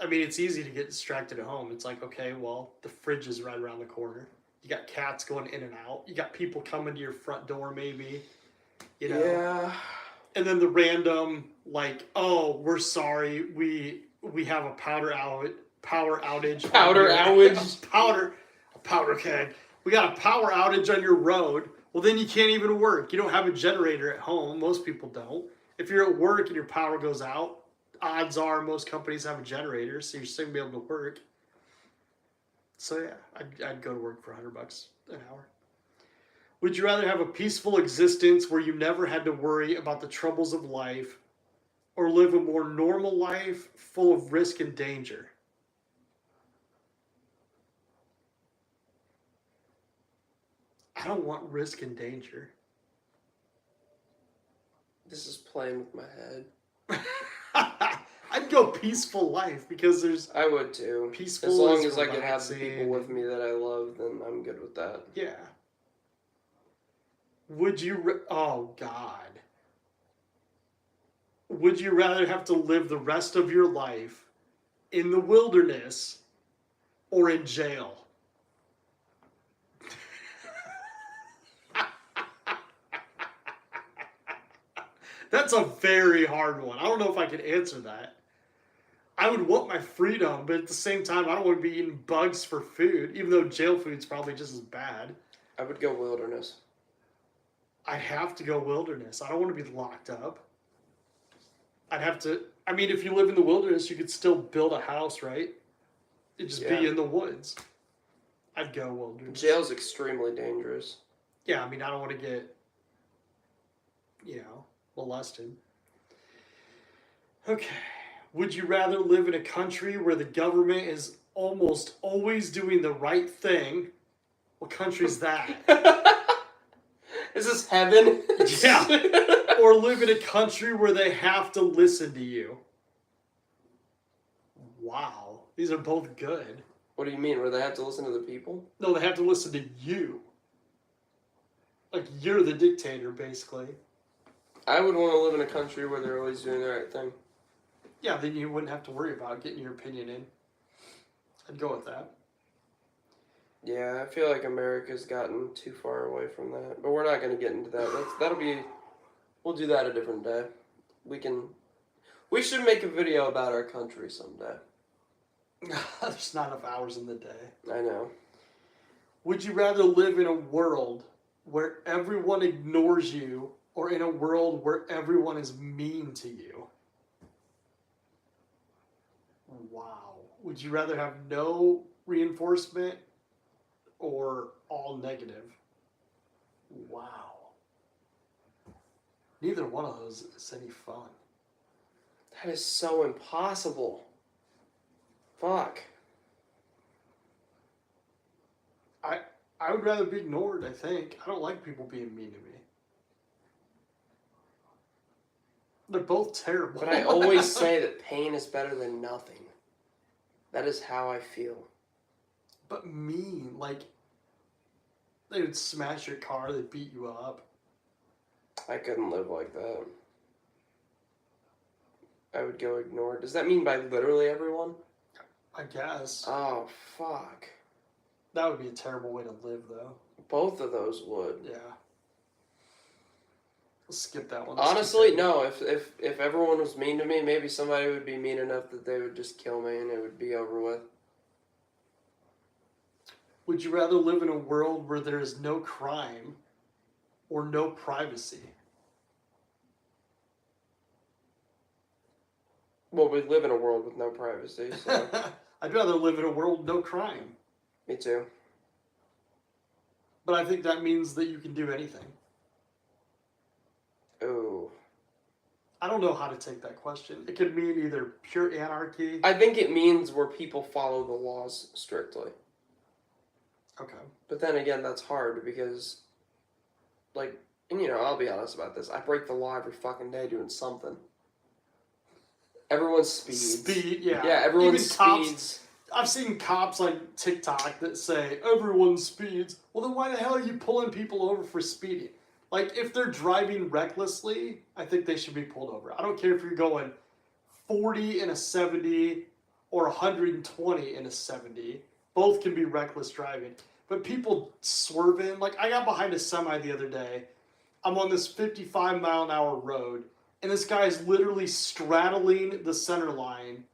it's easy to get distracted at home. It's okay, well, the fridge is right around the corner. You got cats going in and out. You got people coming to your front door, maybe. Yeah. And then the random, oh, we're sorry, we have a power outage. Powder outage? A powder keg. We got a power outage on your road. Well, then you can't even work. You don't have a generator at home. Most people don't. If you're at work and your power goes out, odds are most companies have a generator, so you're still going to be able to work. So, yeah, I'd go to work for $100 an hour. Would you rather have a peaceful existence where you never had to worry about the troubles of life, or live a more normal life full of risk and danger? I don't want risk and danger. This is playing with my head. I'd go peaceful life because there's I would too. peaceful. As long is as I can have the people relaxing. with me that I love, then I'm good with that. Yeah. Would you? Oh God. Would you rather have to live the rest of your life in the wilderness or in jail? That's a very hard one. I don't know if I could answer that. I would want my freedom, but at the same time, I don't want to be eating bugs for food, even though jail food's probably just as bad. I would go wilderness. I'd have to go wilderness. I don't want to be locked up. I'd have to. I mean, if you live in the wilderness, you could still build a house, right? It'd just Yeah. be in the woods. I'd go wilderness. Jail's extremely dangerous. Yeah, I mean, I don't want to get, molested. Okay. Would you rather live in a country where the government is almost always doing the right thing? What country's that? Is this heaven? Yeah. Or live in a country where they have to listen to you? Wow. These are both good. What do you mean? Where they have to listen to the people? No, they have to listen to you. Like, you're the dictator, basically. I would want to live in a country where they're always doing the right thing. Yeah, then you wouldn't have to worry about getting your opinion in. I'd go with that. Yeah, I feel like America's gotten too far away from that. But we're not going to get into that. We'll do that a different day. We should make a video about our country someday. There's not enough hours in the day. I know. Would you rather live in a world where everyone ignores you or in a world where everyone is mean to you? Wow. Would you rather have no reinforcement or all negative? Wow. Neither one of those is any fun. That is so impossible. Fuck. I would rather be ignored, I think. I don't like people being mean to me. They're both terrible. But I always say that pain is better than nothing. That is how I feel. But mean, like, they would smash your car, they'd beat you up. I couldn't live like that. I would go ignored. Does that mean by literally everyone? I guess. Oh, fuck. That would be a terrible way to live, though. Both of those would. Yeah. Let's skip that one. Honestly, no. If everyone was mean to me, maybe somebody would be mean enough that they would just kill me and it would be over with. Would you rather live in a world where there is no crime or no privacy? Well, we live in a world with no privacy, so... I'd rather live in a world with no crime. Me too. But I think that means that you can do anything. Ooh. I don't know how to take that question. It could mean either pure anarchy. I think it means where people follow the laws strictly. Okay. But then again, that's hard because, like, and I'll be honest about this. I break the law every fucking day doing something. Everyone speeds. Speed, yeah. Yeah, everyone Even cops- speeds. I've seen cops on TikTok that say, everyone speeds. Well, then why the hell are you pulling people over for speeding? Like, if they're driving recklessly, I think they should be pulled over. I don't care if you're going 40 in a 70 or 120 in a 70. Both can be reckless driving. But people swerving. Like, I got behind a semi the other day. I'm on this 55-mile-an-hour road, and this guy's literally straddling the center line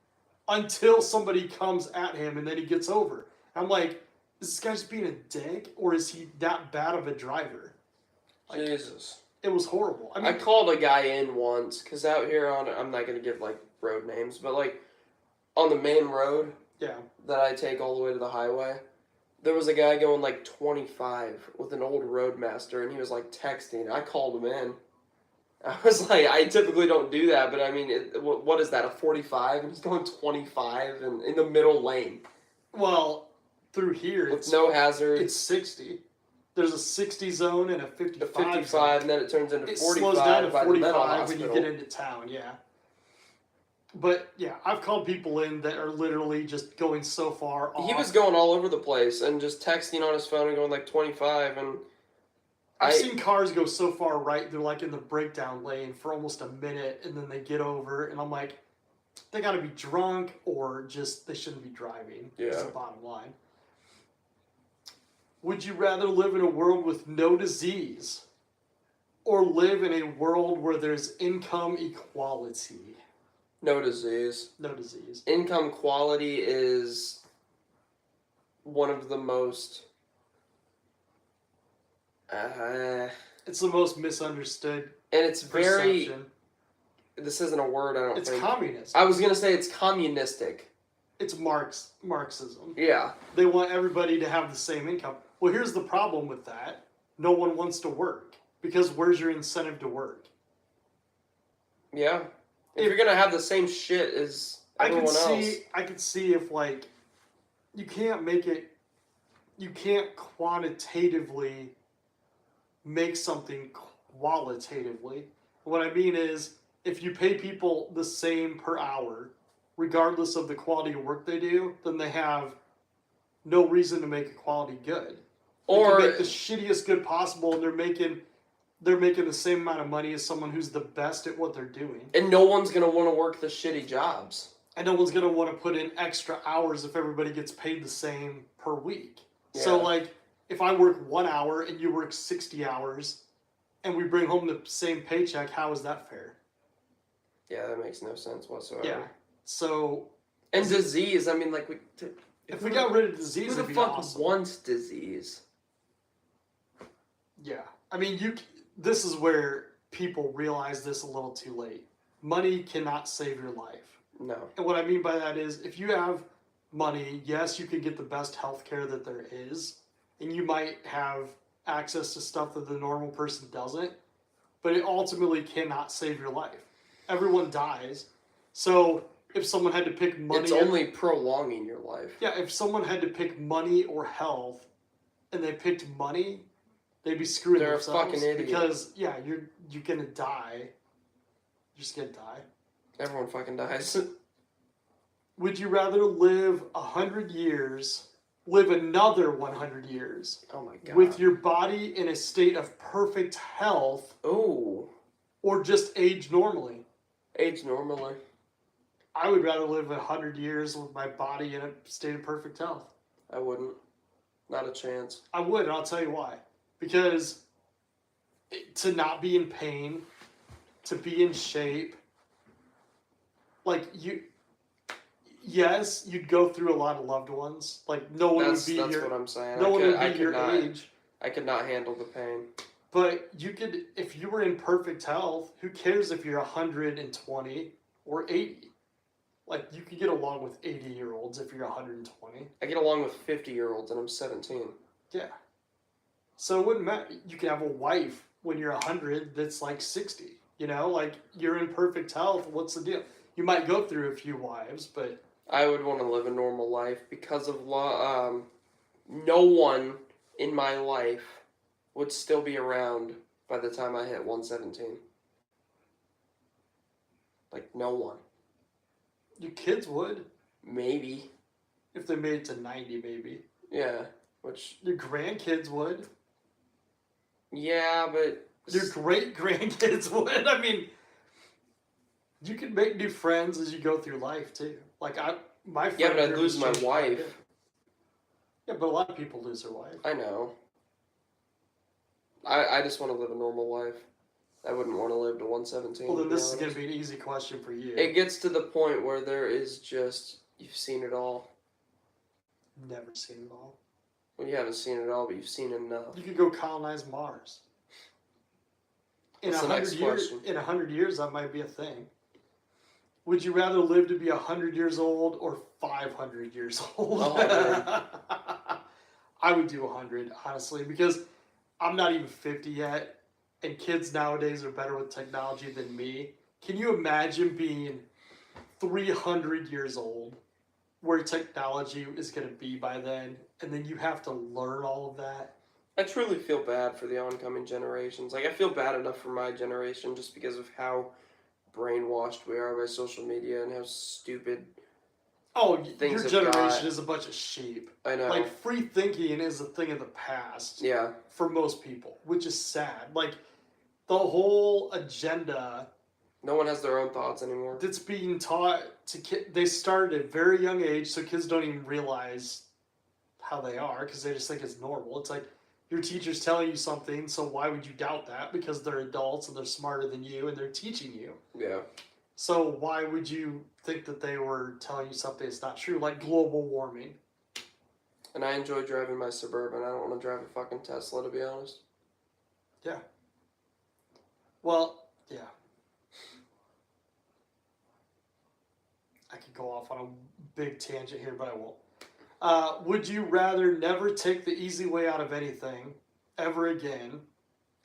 until somebody comes at him, and then he gets over. I'm like, is this guy just being a dick, or is he that bad of a driver? Like, Jesus. it was horrible. I I mean, called a guy in once, because out here I'm not going to give, like, road names, but, like, on the main road yeah. that I take all the way to the highway, there was a guy going, like, 25 with an old Roadmaster, and he was, like, texting. I called him in. I was like, I typically don't do that, but I mean, what is that, a 45? And he's going 25 and in the middle lane. Well, through here, With no hazard. it's 60. there's a 60 zone and a The 55 55, zone. and then it turns into It 45 slows down to by the mental 45 when you hospital. get into town, yeah. But yeah, I've called people in that are literally just going so far off. He was going all over the place and just texting on his phone and going like 25, and I've seen cars go so far right, they're like in the breakdown lane for almost a minute, and then they get over, and I'm like, they got to be drunk or just they shouldn't be driving. Yeah. That's the bottom line. Would you rather live in a world with no disease or live in a world where there's income equality? no disease. No disease. Income quality is one of the most. And It's the most misunderstood it's very. perception. This isn't a word, I don't It's think. communist. I was gonna say it's communistic. It's Marxism. Yeah. They want everybody to have the same income. Well, here's the problem with that. No one wants to work. Because where's your incentive to work? Yeah. If you're gonna have the same shit as everyone else. I could see if like you can't quantitatively make something qualitatively. What I mean is if you pay people the same per hour, regardless of the quality of work they do, then they have no reason to make a quality good. They Or can make the shittiest good possible, and they're making the same amount of money as someone who's the best at what they're doing. and no one's gonna want to work the shitty jobs. And no one's gonna want to put in extra hours if everybody gets paid the same per week. So Yeah. like if I work 1 hour and you work 60 hours and we bring home the same paycheck, how is that fair? Yeah, that makes no sense whatsoever. Yeah. So And disease, I mean, like if we got rid of disease, who the it'd be fuck awesome. wants disease? Yeah. I mean, this is where people realize this a little too late. Money cannot save your life. No. And what I mean by that is if you have money, yes, you can get the best health care that there is, and you might have access to stuff that the normal person doesn't, but it ultimately cannot save your life. Everyone dies. So if someone had to pick money, It's only prolonging your life. yeah, if someone had to pick money or health, and they picked money, they'd be screwing They're a themselves. fucking idiot. Because yeah, you're gonna die. You're just gonna die. Everyone fucking dies. Would you rather live 100 years, live another 100 years, Oh my god. with your body in a state of perfect health, Ooh. or just age normally? Age normally. I would rather live 100 years with my body in a state of perfect health. I wouldn't. Not a chance. I would, and I'll tell you why. Because to not be in pain, to be in shape, like yes, you'd go through a lot of loved ones. Like no one That's would be what I'm saying. no one would be could your not, age. I could not handle the pain. But you could, if you were in perfect health, who cares if you're 120 or 80? Like, you could get along with 80-year-olds if you're 120. I get along with 50-year-olds and I'm 17. Yeah. So it wouldn't matter. You could have a wife when you're 100 that's like 60. You know, like, you're in perfect health. What's the deal? You might go through a few wives, but... I would want to live a normal life because of no one in my life would still be around by the time I hit 117. Like, no one. Your kids would. Maybe. If they made it to 90, maybe. Yeah, which... Your grandkids would. Yeah, but... Your great-grandkids would. I mean... You can make new friends as you go through life too. Like my friend Yeah, but I'd group lose has my changed quite a wife. bit. Yeah, but a lot of people lose their wife. I know. I just want to live a normal life. I wouldn't want to live to 117. Well, then to be this is going honest. to be an easy question for you. It gets to the point where there is just you've seen it all. Never seen it all. Well, you haven't seen it all, but you've seen enough. You could go colonize Mars. In What's the 100 next years, question? in 100 years, that might be a thing. Would you rather live to be 100 years old or 500 years old? 100. I would do 100, honestly, because I'm not even 50 yet, and kids nowadays are better with technology than me. Can you imagine being 300 years old, where technology is going to be by then, and then you have to learn all of that? I truly feel bad for the oncoming generations. Like, I feel bad enough for my generation just because of how brainwashed we are by social media and how stupid Oh, things your have generation got. is a bunch of sheep. I know. Like, free thinking is a thing of the past Yeah. for most people, which is sad. Like, the whole agenda No one has their own thoughts anymore. that's being taught to kids, they start at a very young age, so kids don't even realize how they are because they just think it's normal. It's like your teacher's telling you something, so why would you doubt that? Because they're adults and they're smarter than you and they're teaching you. Yeah. So why would you think that they were telling you something that's not true, like global warming? And I enjoy driving my Suburban. I don't want to drive a fucking Tesla, to be honest. Yeah. Well, yeah. I could go off on a big tangent here, but I won't. Would you rather never take the easy way out of anything ever again,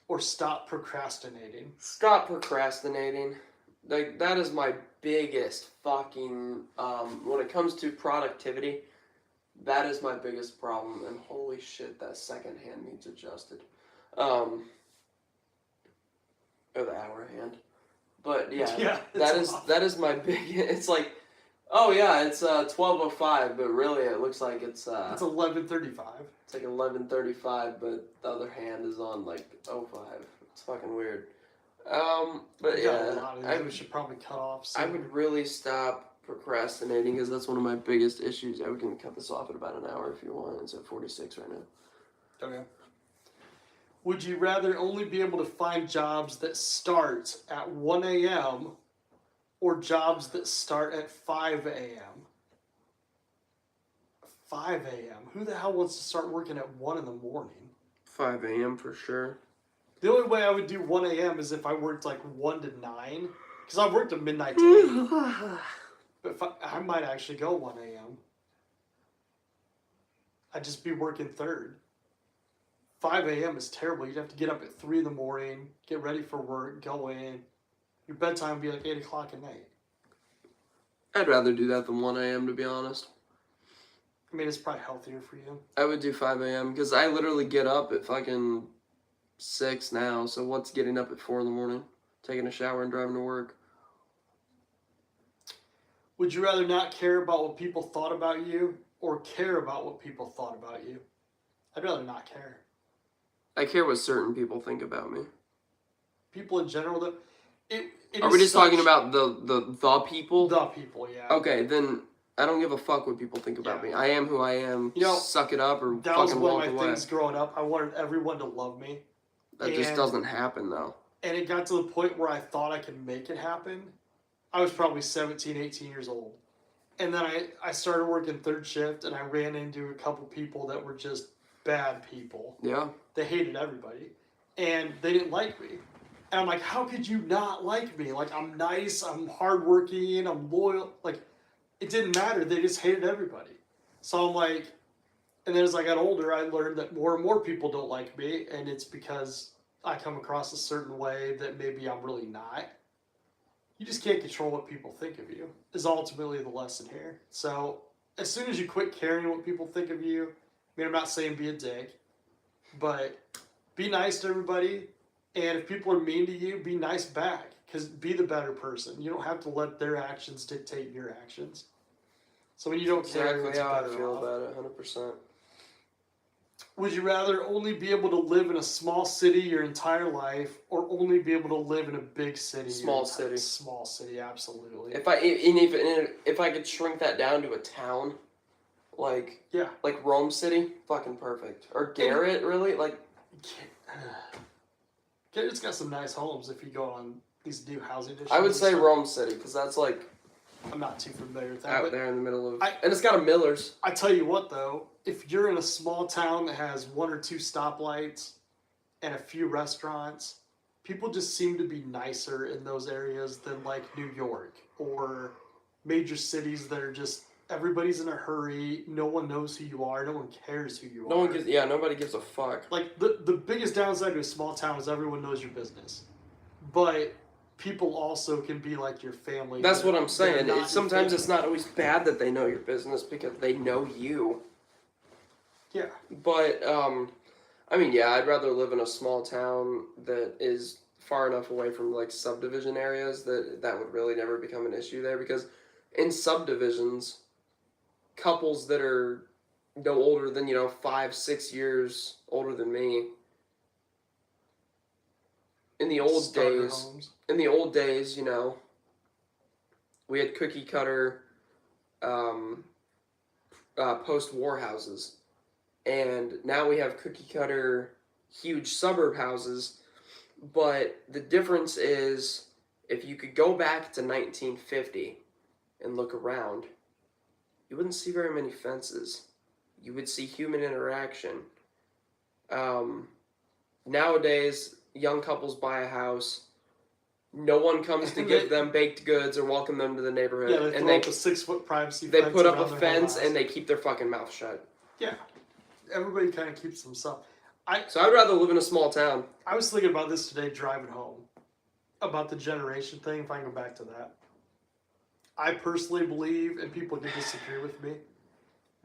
or stop procrastinating? Stop procrastinating. Like, that is my biggest fucking, when it comes to productivity, that is my biggest problem. And holy shit, that second hand needs adjusted. Or the hour hand. But yeah, that is my big, it's like, oh yeah, it's 12:05, but really it looks like it's 11:35. It's like 11:35, but the other hand is on like 05. It's fucking weird. But We should probably cut off I soon. would really stop procrastinating because that's one of my biggest issues. We can cut this off at about an hour if you want. It's at 46 right now. Okay. Would you rather only be able to find jobs that start at 1 a.m. or jobs that start at 5 a.m.? 5 a.m. Who the hell wants to start working at 1 in the morning? 5 a.m. for sure. The only way I would do 1 a.m. is if I worked like 1 to 9. Because I've worked at midnight to 8. But if I might actually go 1 a.m. I'd just be working third. 5 a.m. is terrible. You'd have to get up at 3 in the morning, get ready for work, go in. Your bedtime would be like 8 o'clock at night. I'd rather do that than 1 a.m. to be honest. I mean, it's probably healthier for you. I would do 5 a.m. because I literally get up at fucking 6 now. So what's getting up at 4 in the morning? Taking a shower and driving to work. Would you rather not care about what people thought about you or care about what people thought about you? I'd rather not care. I care what certain people think about me. People in general, Are we just talking about the people? The people, yeah. Okay, then I don't give a fuck what people think about me. I am who I am. You know, suck it up or that was fucking one walk of my away. things growing up. I wanted everyone to love me. That just doesn't happen though. And it got to the point where I thought I could make it happen. I was probably 17, 18 years old. And then I started working third shift and I ran into a couple people that were just bad people. Yeah. They hated everybody. And they didn't like me. And I'm like, how could you not like me? Like, I'm nice, I'm hardworking, I'm loyal. Like, it didn't matter. They just hated everybody. So I'm like, and then as I got older, I learned that more and more people don't like me. And it's because I come across a certain way that maybe I'm really not. You just can't control what people think of you, is ultimately the lesson here. So as soon as you quit caring what people think of you, I mean, I'm not saying be a dick, but be nice to everybody. And if people are mean to you, be nice back. Because be the better person. You don't have to let their actions dictate your actions. So when you don't care, Exactly it's how I better feel off. about it, 100%. Would you rather only be able to live in a small city your entire life, or only be able to live in a big city? Small city. Small city, absolutely. If I could shrink that down to a town, like Rome City, fucking perfect. Or Garrett, really, like. Garrett's got some nice homes if you go on these new housing districts. I would say Rome City because that's like. I'm not too familiar with that. Out there in the middle of, and it's got a Miller's. I tell you what, though, if you're in a small town that has 1 or 2 stoplights and a few restaurants, people just seem to be nicer in those areas than like New York or major cities that are just everybody's in a hurry. No one knows who you are. No one cares who you are. Nobody gives a fuck. Like the biggest downside to a small town is everyone knows your business, but people also can be like your family. That's what I'm saying. Sometimes it's not always bad that they know your business because they know you. Yeah. But I mean, yeah, I'd rather live in a small town that is far enough away from like subdivision areas that would really never become an issue there because in subdivisions, couples that are no older than 5, 6 years older than me in the old Starter days homes. in the old days, we had cookie cutter um, post-war houses, and now we have cookie cutter huge suburb houses. But the difference is, if you could go back to 1950 and look around, you wouldn't see very many fences. You would see human interaction. Um, Nowadays, young couples buy a house. No one comes to give them baked goods or welcome them to the neighborhood. Yeah, they and throw up a 6-foot privacy they fence put up a around their whole fence house. and they keep their fucking mouth shut. Yeah, everybody kind of keeps themselves. So I'd rather live in a small town. I was thinking about this today driving home, about the generation thing, if I can go back to that. I personally believe, and people can disagree with me,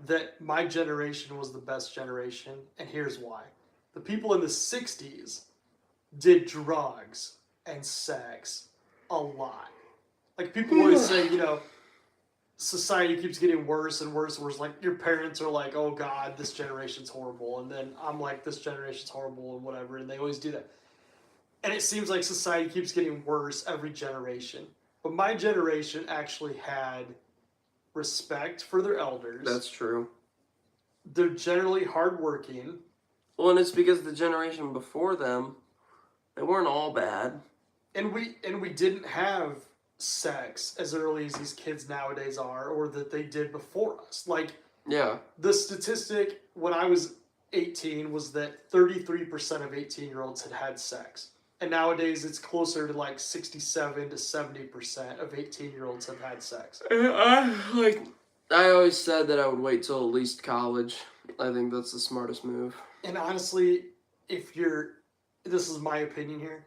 that my generation was the best generation, and here's why. The people in the 60s did drugs and sex a lot. Like, people always say, society keeps getting worse and worse and worse. Like, your parents are like, oh God, this generation's horrible. And then I'm like, this generation's horrible and whatever. And they always do that. And it seems like society keeps getting worse every generation. But my generation actually had respect for their elders. That's true. They're generally hardworking. Well, and it's because the generation before them, they weren't all bad. And we didn't have sex as early as these kids nowadays are, or that they did before us. Like, Yeah. the statistic when I was 18 was that 33% of 18-year-olds had had sex. And nowadays it's closer to like 67 to 70% of 18-year-olds have had sex. I always said that I would wait till at least college. I think that's the smartest move. And honestly, this is my opinion here,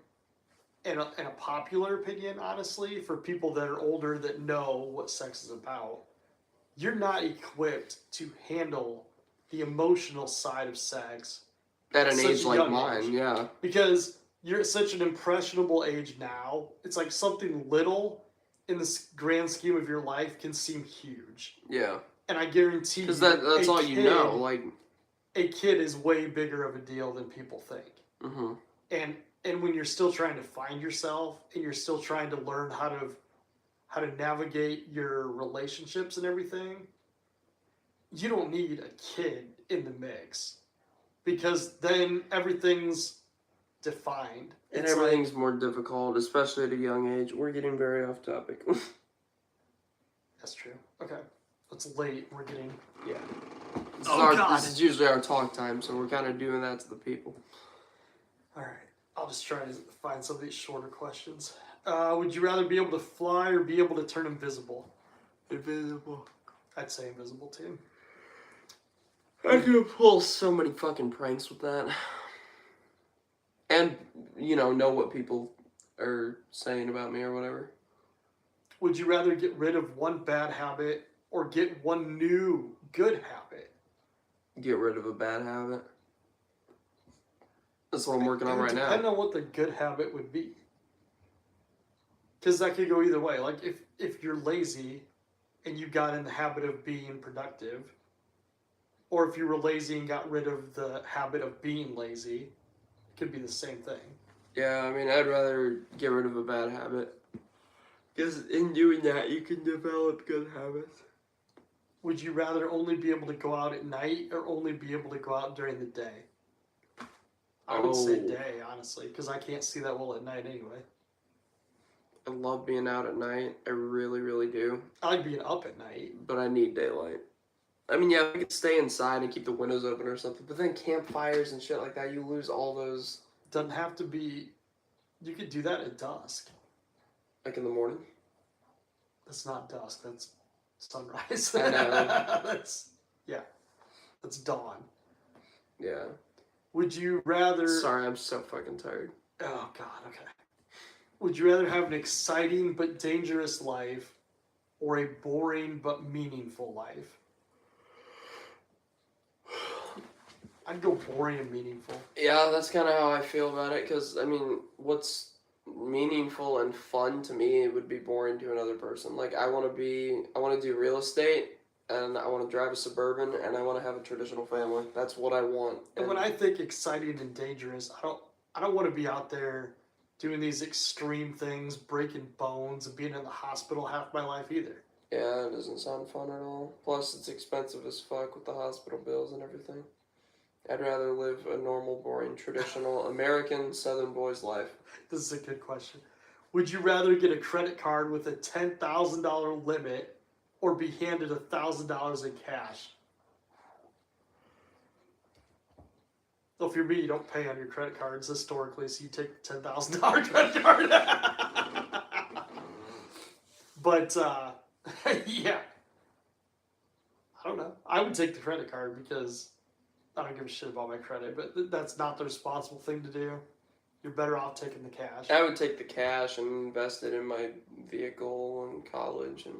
and a popular opinion, honestly, for people that are older that know what sex is about, you're not equipped to handle the emotional side of sex At an Such age a like young mine, age. yeah. because you're at such an impressionable age now. It's like something little in the grand scheme of your life can seem huge. Yeah. And I guarantee you, Because that's all you know. Like, a kid is way bigger of a deal than people think. mm-hmm. And when you're still trying to find yourself and you're still trying to learn how to navigate your relationships and everything, you don't need a kid in the mix, because then everything's defined. And It's everything's more difficult, especially at a young age. We're getting very off topic. that's true. Okay, it's late. We're getting Yeah. God. This is usually our talk time, so we're kind of doing that to the people. all right. I'll just try to find some of these shorter questions. Would you rather be able to fly or be able to turn invisible? Invisible. I'd say invisible too. I could pull so many fucking pranks with that. And, know what people are saying about me or whatever. Would you rather get rid of one bad habit or get one new good habit? Get rid of a bad habit. That's what I'm working on right now. Depending on what the good habit would be. Because that could go either way. Like, if you're lazy and you got in the habit of being productive, or if you were lazy and got rid of the habit of being lazy, it could be the same thing. Yeah, I mean, I'd rather get rid of a bad habit. Because in doing that, you can develop good habits. Would you rather only be able to go out at night or only be able to go out during the day? I would say day, honestly, because I can't see that well at night anyway. I love being out at night. I really, really do. I like being up at night. But I need daylight. I mean, yeah, I could stay inside and keep the windows open or something, but then campfires and shit like that, you lose all those. Doesn't have to be. You could do that at dusk. Like in the morning? That's not dusk. That's sunrise. I know. That's dawn. Yeah. Would you rather? Sorry, I'm so fucking tired. Oh God. Okay. Would you rather have an exciting but dangerous life, or a boring but meaningful life? I'd go boring and meaningful. Yeah, that's kind of how I feel about it. Because I mean, what's meaningful and fun to me would be boring to another person. Like I want to do real estate, and I want to drive a Suburban, and I want to have a traditional family. That's what I want. And when I think exciting and dangerous, I don't want to be out there doing these extreme things, breaking bones, and being in the hospital half my life either. Yeah, it doesn't sound fun at all. Plus, it's expensive as fuck with the hospital bills and everything. I'd rather live a normal, boring, traditional American Southern boy's life. This is a good question. Would you rather get a credit card with a $10,000 limit or be handed $1,000 in cash? So if you're me, you don't pay on your credit cards historically, so you take the $10,000 credit card. But yeah, I don't know. I would take the credit card because I don't give a shit about my credit, but that's not the responsible thing to do. You're better off taking the cash. I would take the cash and invest it in my vehicle and college. And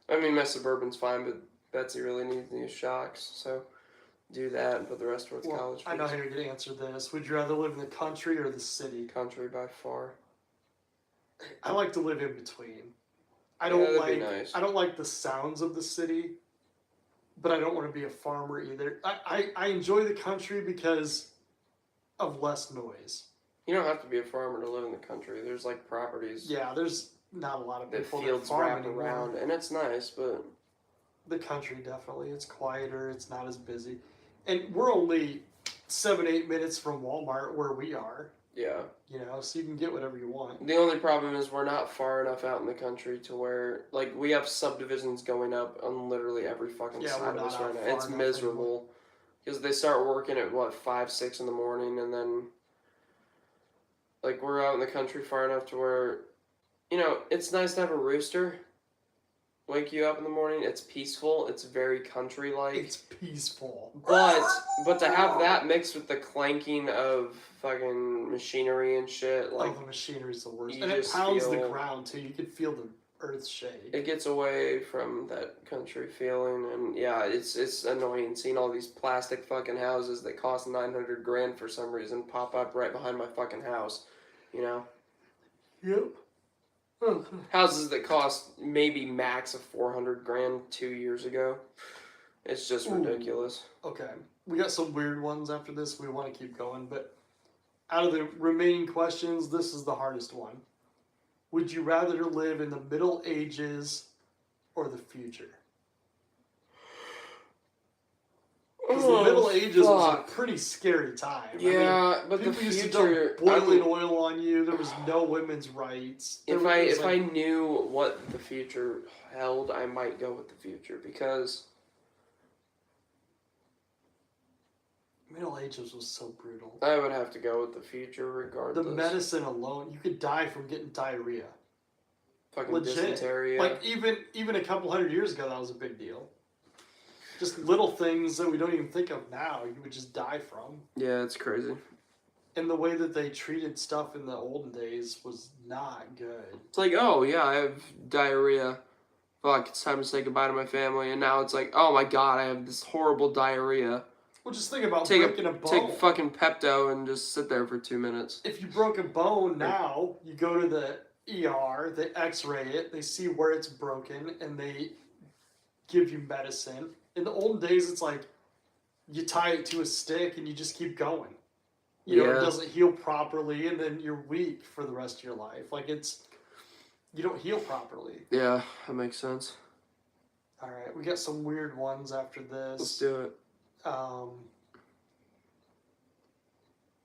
I mean, my Suburban's fine, but Betsy really needs new shocks, so do that and put the rest towards college. I know how you're going to answer this. Would you rather live in the country or the city? Country by far. I like to live in between. Yeah, that'd be nice. I don't like the sounds of the city, but I don't want to be a farmer either. I enjoy the country because of less noise. You don't have to be a farmer to live in the country. There's like properties. Yeah, there's not a lot of that people that fields farm wrap anymore. around, and it's nice, but The country definitely. It's quieter. It's not as busy, and we're only 7-8 minutes from Walmart where we are. yeah. You know, so you can get whatever you want. The only problem is we're not far enough out in the country to where, like, we have subdivisions going up on literally every fucking Yeah, side we're of not us out right now. far It's enough miserable. Because they start working at, 5, 6 in the morning, and then, like, we're out in the country far enough to where, it's nice to have a rooster wake you up in the morning. It's peaceful. It's very country-like. It's peaceful. But to have that mixed with the clanking of fucking machinery and shit, like, The machinery's the worst. you And it just pounds the feel- ground too. You can feel the earth shake. it gets away from that country feeling, and yeah, it's annoying seeing all these plastic fucking houses that cost $900,000 for some reason pop up right behind my fucking house, Yep. houses that cost maybe max of $400,000 2 years ago. It's just ridiculous. Okay. We got some weird ones after this. We want to keep going, but out of the remaining questions, this is the hardest one. Would you rather live in the Middle Ages or the future? Because the Middle Ages was a pretty scary time. Yeah, but the people used to future. dump boiling oil on you. There was no women's rights. If I knew what the future held, I might go with the future because Middle Ages was so brutal. I would have to go with the future regardless. The medicine alone, you could die from getting diarrhea. Fucking Legit. dysentery. Like even a couple hundred years ago, that was a big deal. Just little things that we don't even think of now, you would just die from. Yeah, it's crazy. And the way that they treated stuff in the olden days was not good. It's like, oh yeah, I have diarrhea. Fuck, it's time to say goodbye to my family. And now it's like, oh my god, I have this horrible diarrhea. Well, just think about Take breaking a bone. Take fucking Pepto and just sit there for 2 minutes. If you broke a bone now, you go to the ER, they x-ray it, they see where it's broken, and they give you medicine. In the olden days, it's like you tie it to a stick and you just keep going. You know, it doesn't heal properly, and then you're weak for the rest of your life. Like you don't heal properly. Yeah, that makes sense. All right, we got some weird ones after this. Let's do it.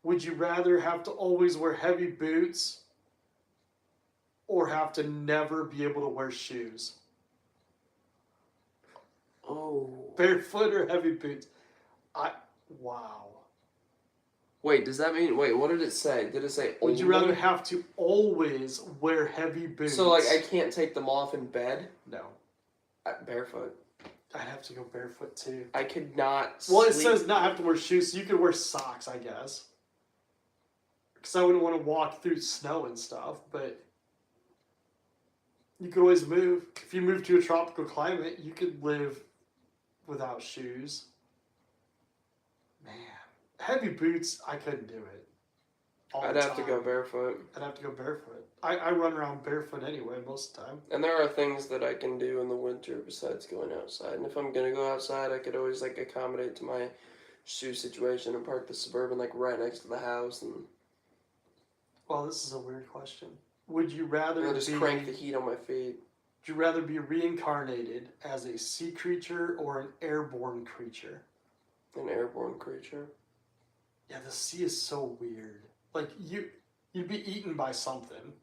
Would you rather have to always wear heavy boots or have to never be able to wear shoes? Oh. Barefoot or heavy boots? Wow. Wait, does that mean... Wait, what did it say? Did it say Would you only? rather have to always wear heavy boots? So, like, I can't take them off in bed? No. Barefoot. I'd have to go barefoot too. I could not Well, it sleep. says not have to wear shoes, so you could wear socks, I guess. Because I wouldn't want to walk through snow and stuff, but you could always move. If you move to a tropical climate, you could live without shoes. Man. Heavy boots, I couldn't do it. I'd have to go barefoot. I'd have to go barefoot. I run around barefoot anyway most of the time. And there are things that I can do in the winter besides going outside. And if I'm gonna go outside, I could always like accommodate to my shoe situation and park the Suburban like right next to the house, and Well, this is a weird question. Would you rather I'll just crank the heat on my feet. Would you rather be reincarnated as a sea creature or an airborne creature? An airborne creature. Yeah, the sea is so weird. Like you'd be eaten by something.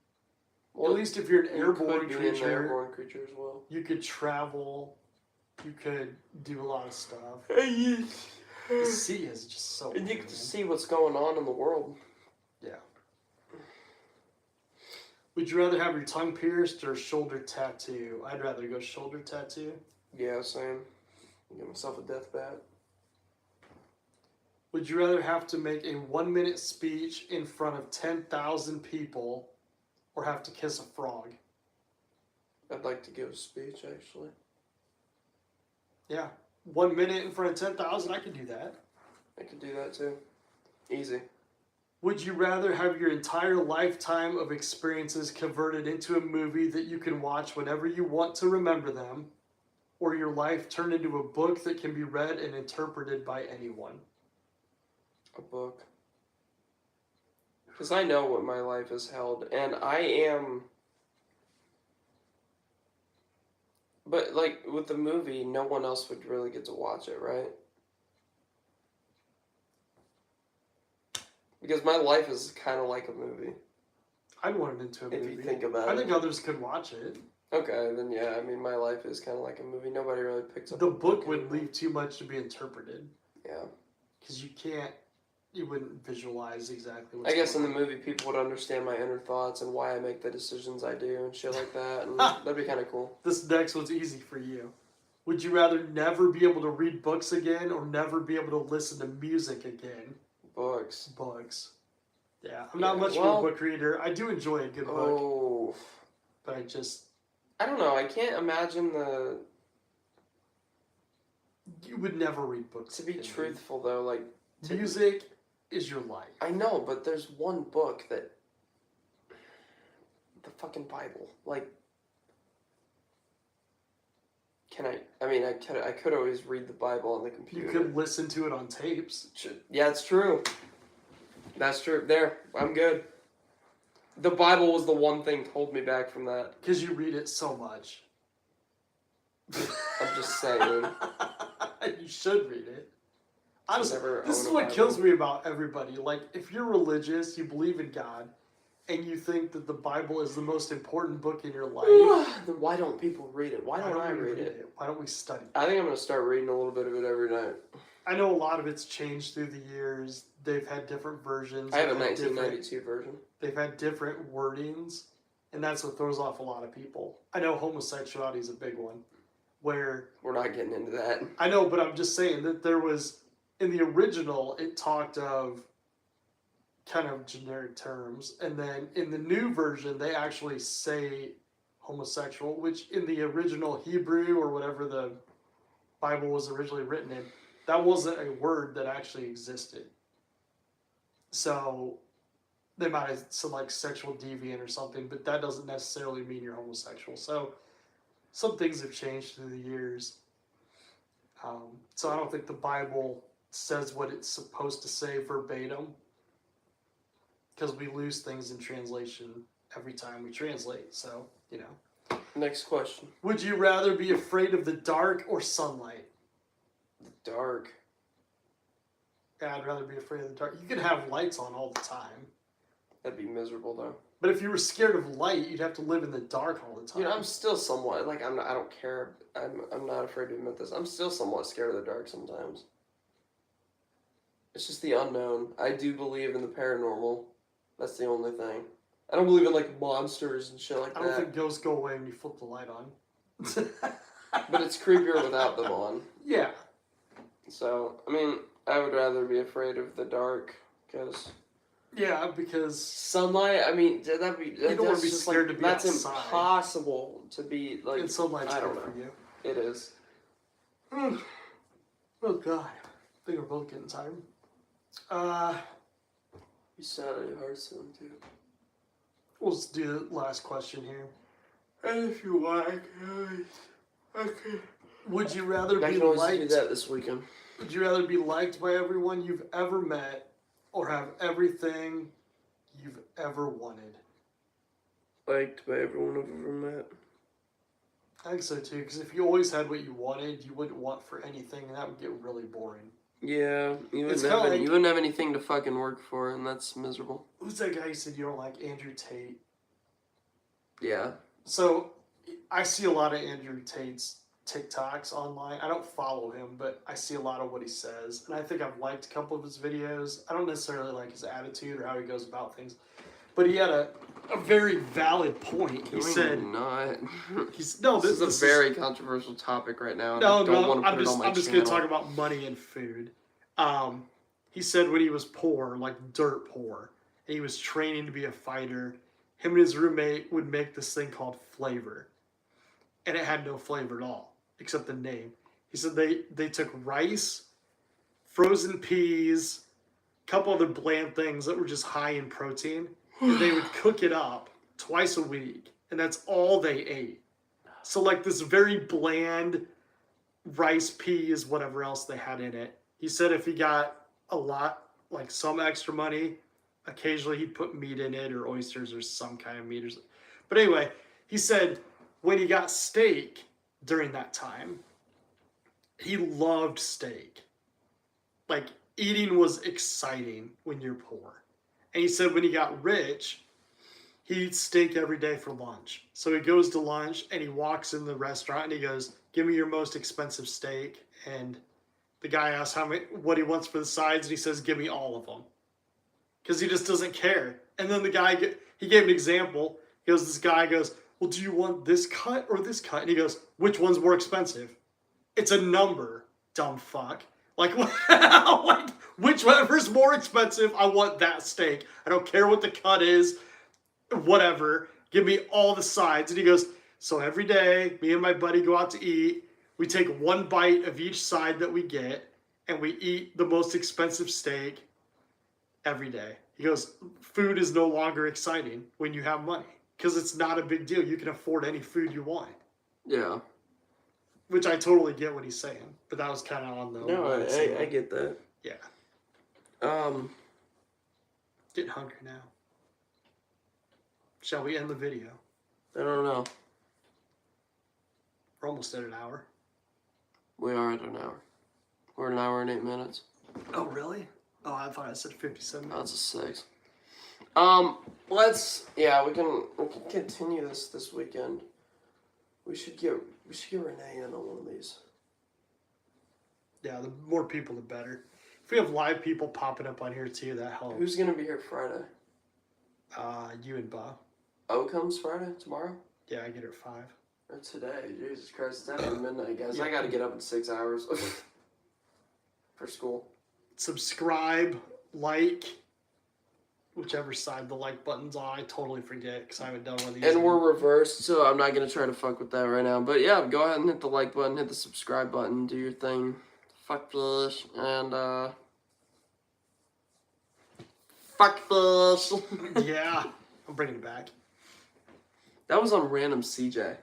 Well, At least if you're an you airborne could be creature, an airborne creature as well. you could travel. You could do a lot of stuff. And The sea is just so you weird, can man. see what's going on in the world. Yeah. Would you rather have your tongue pierced or shoulder tattoo? I'd rather go shoulder tattoo. Yeah, same. Give myself a death bat. Would you rather have to make a 1-minute speech in front of 10,000 people or have to kiss a frog? I'd like to give a speech, actually. Yeah. 1 minute in front of 10,000, I could do that. I could do that too. Easy. Would you rather have your entire lifetime of experiences converted into a movie that you can watch whenever you want to remember them, or your life turned into a book that can be read and interpreted by anyone? A book. Because I know what my life has held, and I am. But, like, with the movie, no one else would really get to watch it, right? Because my life is kind of like a movie. I'd want it into a If movie. you think about I it. think others could watch it. Okay, then yeah, I mean, my life is kind of like a movie. Nobody really picks up The a book would anymore. leave too much to be interpreted Yeah. because you wouldn't visualize exactly what's I guess in going the movie, people would understand my inner thoughts and why I make the decisions I do and shit like that, and that'd be kind of cool. This next one's easy for you. Would you rather never be able to read books again or never be able to listen to music again? Books. Books. Yeah, I'm not Yeah, much well- of a book reader. I do enjoy a good book, Oh, but I just I don't know. I can't imagine you would never read books. To be again, dude. truthful though, like Music is your life. I know, but there's one book that the fucking Bible. Like, can I? I mean, I could always read the Bible on the You computer. could listen to it on tapes. Yeah, it's true. That's true. There, I'm good. The Bible was the one thing holding me back from that. Because you read it so much. I'm just saying. You should read it. Honestly, Never this is own a what Bible. kills me about everybody. Like, if you're religious, you believe in God, and you think that the Bible is the most important book in your life, Then why don't people read it? Why don't I we read it? Why don't we study? I think I'm gonna start reading a little bit of it every night. I know a lot of it's changed through the years. They've had different versions. I have a they've had different- 1992 version. They've had different wordings, and that's what throws off a lot of people. I know homosexuality is a big one, where We're not getting into that. I know, but I'm just saying that there was, in the original, it talked of kind of generic terms, and then in the new version, they actually say homosexual, which in the original Hebrew or whatever the Bible was originally written in, that wasn't a word that actually existed. So they might have said like sexual deviant or something, but that doesn't necessarily mean you're homosexual. So some things have changed through the years. So I don't think the Bible says what it's supposed to say verbatim, because we lose things in translation every time we translate. So, you know. Next question. Would you rather be afraid of the dark or sunlight? The dark. Yeah, I'd rather be afraid of the dark. You could have lights on all the time. That'd be miserable though. But if you were scared of light, you'd have to live in the dark all the time. You know, I'm still somewhat like I'm not. I don't care. I'm not afraid to admit this. I'm still somewhat scared of the dark sometimes. It's just the unknown. I do believe in the paranormal. That's the only thing. I don't believe in like monsters and shit like I don't that. think ghosts go away when you flip the light on. But it's creepier without them on. Yeah. So I mean, I would rather be afraid of the dark because Yeah, because sunlight. I mean, that'd be. don't wanna that's be just, scared like, to be That's outside. impossible to be like. it's sunlight's I good don't know. for you. It is. Oh God, I think we're both getting tired. You Saturday Hearthstone too. We'll just do the last question here. And if you like, okay. Would you rather I be can always liked? do that this weekend. Would you rather be liked by everyone you've ever met, or have everything you've ever wanted? Liked by everyone I've ever met. I think so too, because if you always had what you wanted, you wouldn't want for anything, and that would get really boring. Yeah, you It's wouldn't have kinda you wouldn't have anything to fucking work for, and that's miserable. Who's that guy who said you don't like Andrew Tate? Yeah. So, I see a lot of Andrew Tate's TikToks online. I don't follow him, but I see a lot of what he says, and I think I've liked a couple of his videos. I don't necessarily like his attitude or how he goes about things, but he had a very valid point. He said, not. This is a very controversial topic right now. And No, I don't no, want to I'm put it on just my I'm just gonna channel. talk about money and food. He said when he was poor, like dirt poor, and he was training to be a fighter, him and his roommate would make this thing called flavor, and it had no flavor at all except the name. He said they took rice, frozen peas, a couple other bland things that were just high in protein, and they would cook it up twice a week, and that's all they ate. So like this very bland rice, peas, whatever else they had in it. He said if he got a lot, like some extra money, occasionally he'd put meat in it or oysters or some kind of meat. But anyway, he said when he got steak during that time, he loved steak. Like eating was exciting when you're poor. And he said when he got rich, he eats steak every day for lunch. So he goes to lunch and he walks in the restaurant and he goes, "Give me your most expensive steak." And the guy asks what he wants for the sides, and he says, "Give me all of them," because he just doesn't care. And then he gave an example. This guy goes, "Well, do you want this cut or this cut?" And he goes, "Which one's more expensive?" It's a number, dumb fuck. Like whichever's more expensive, I want that steak. I don't care what the cut is, whatever. Give me all the sides. And he goes, "So every day, me and my buddy go out to eat. We take one bite of each side that we get, and we eat the most expensive steak every day." He goes, "Food is no longer exciting when you have money because it's not a big deal. You can afford any food you want." Yeah. Which I totally get what he's saying, but that was kind of on the... No, I get that. Yeah. Getting hungry now. Shall we end the video? I don't know. We're almost at an hour. We are at an hour. We're at an hour and 8 minutes. Oh, really? Oh, I thought I said 57 That's minutes. a 6. We can continue this weekend. We should get Renee in on one of these. Yeah, the more people, the better. If we have live people popping up on here too, that helps. Who's gonna be here Friday? You and Bob. O comes Friday tomorrow. Yeah, I get her at 5. Or today? Jesus Christ! It's after midnight, guys. I gotta get up in 6 hours for school. Subscribe, like, whichever side the like button's on. I totally forget because I haven't done one of these. And we're reversed, so I'm not gonna try to fuck with that right now. But yeah, go ahead and hit the like button, hit the subscribe button, do your thing. Fuck this, and fuck this. Yeah, I'm bringing it back. That was on Random CJ.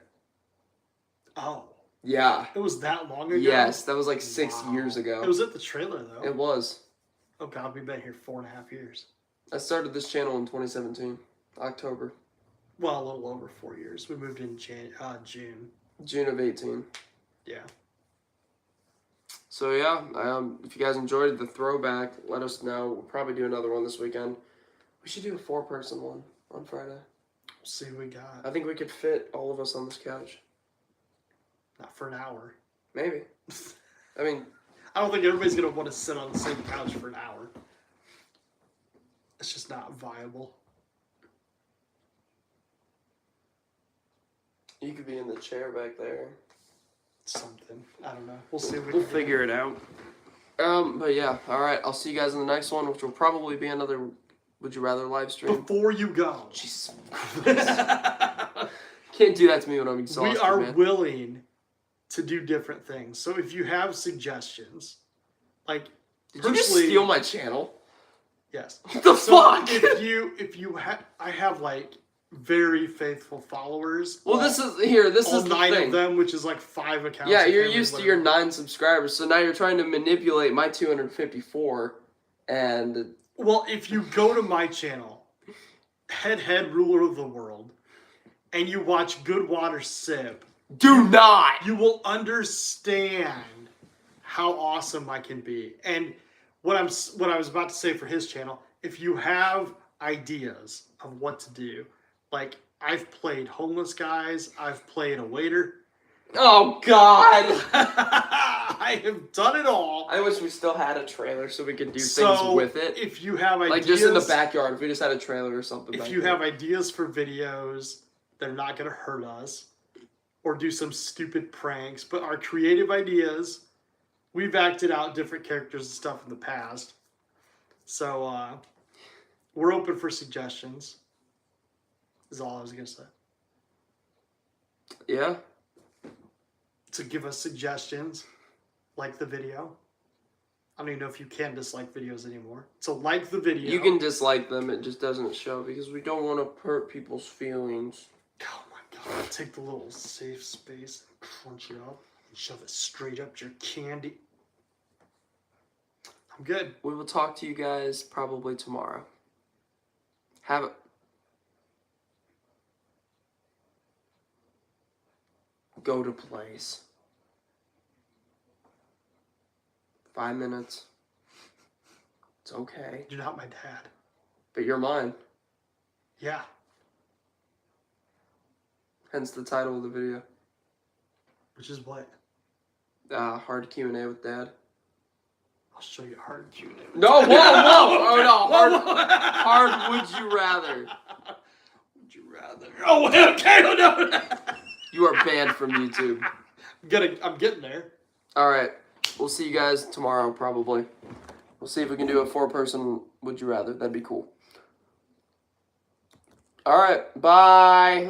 Oh. Yeah. It was that long ago? Yes, that was like 6 Wow. years ago. It was at the trailer, though. It was. Oh, God, we've been here 4.5 years. I started this channel in 2017, October. Well, a little over 4 years. We moved in June. June of 18. Yeah. So yeah, if you guys enjoyed the throwback, let us know. We'll probably do another one this weekend. We should do a 4-person one on Friday. We'll see what we got. I think we could fit all of us on this couch. Not for an hour. Maybe. I mean, I don't think everybody's going to want to sit on the same couch for an hour. It's just not viable. you could be in the chair back there. Something. I don't know. We'll see. We'll figure it out. But yeah, all right. I'll see you guys in the next one, which will probably be another Would You Rather live stream. Before you go. Jesus. Can't do that to me when I'm exhausted, We are man. willing to do different things. So if you have suggestions, like Did you just steal my channel? Yes. What the So fuck? I have like very faithful followers. Well, this is the nine thing. of them, which is like 5 accounts. Yeah, of you're families, used to your whatever. 9 subscribers, so now you're trying to manipulate my 254, and Well, if you go to my channel, Head Ruler of the World, and you watch Goodwater Sip, do not. you will understand how awesome I can be. And what I was about to say for his channel, if you have ideas of what to do, like I've played homeless guys, I've played a waiter. Oh God. I have done it all. I wish we still had a trailer so we could do So things with it. if you have ideas, Like just in the backyard, if we just had a trailer or something. if back you there. have ideas for videos, they're not going to hurt us, or do some stupid pranks, but our creative ideas, we've acted out different characters and stuff in the past. So we're open for suggestions. Is all I was going to say. Yeah. So give us suggestions, like the video. I don't even know if you can dislike videos anymore. So like the video. You can dislike them, it just doesn't show because we don't want to hurt people's feelings. Oh my God! I'll take the little safe space and crunch it up and shove it straight up your candy. I'm good. We will talk to you guys probably tomorrow. Have a... Go to place. 5 minutes. It's okay. You're not my dad. But you're mine. Yeah. Hence the title of the video. Which is what? Hard Q&A with Dad. I'll show you hard Q&A. No, whoa, whoa! Oh no, Whoa. hard would you rather. Would you rather? Oh, okay. Oh, no. You are banned from YouTube. I'm getting there. Alright, we'll see you guys tomorrow probably. We'll see if we can do a 4-person would you rather. That'd be cool. Alright, bye.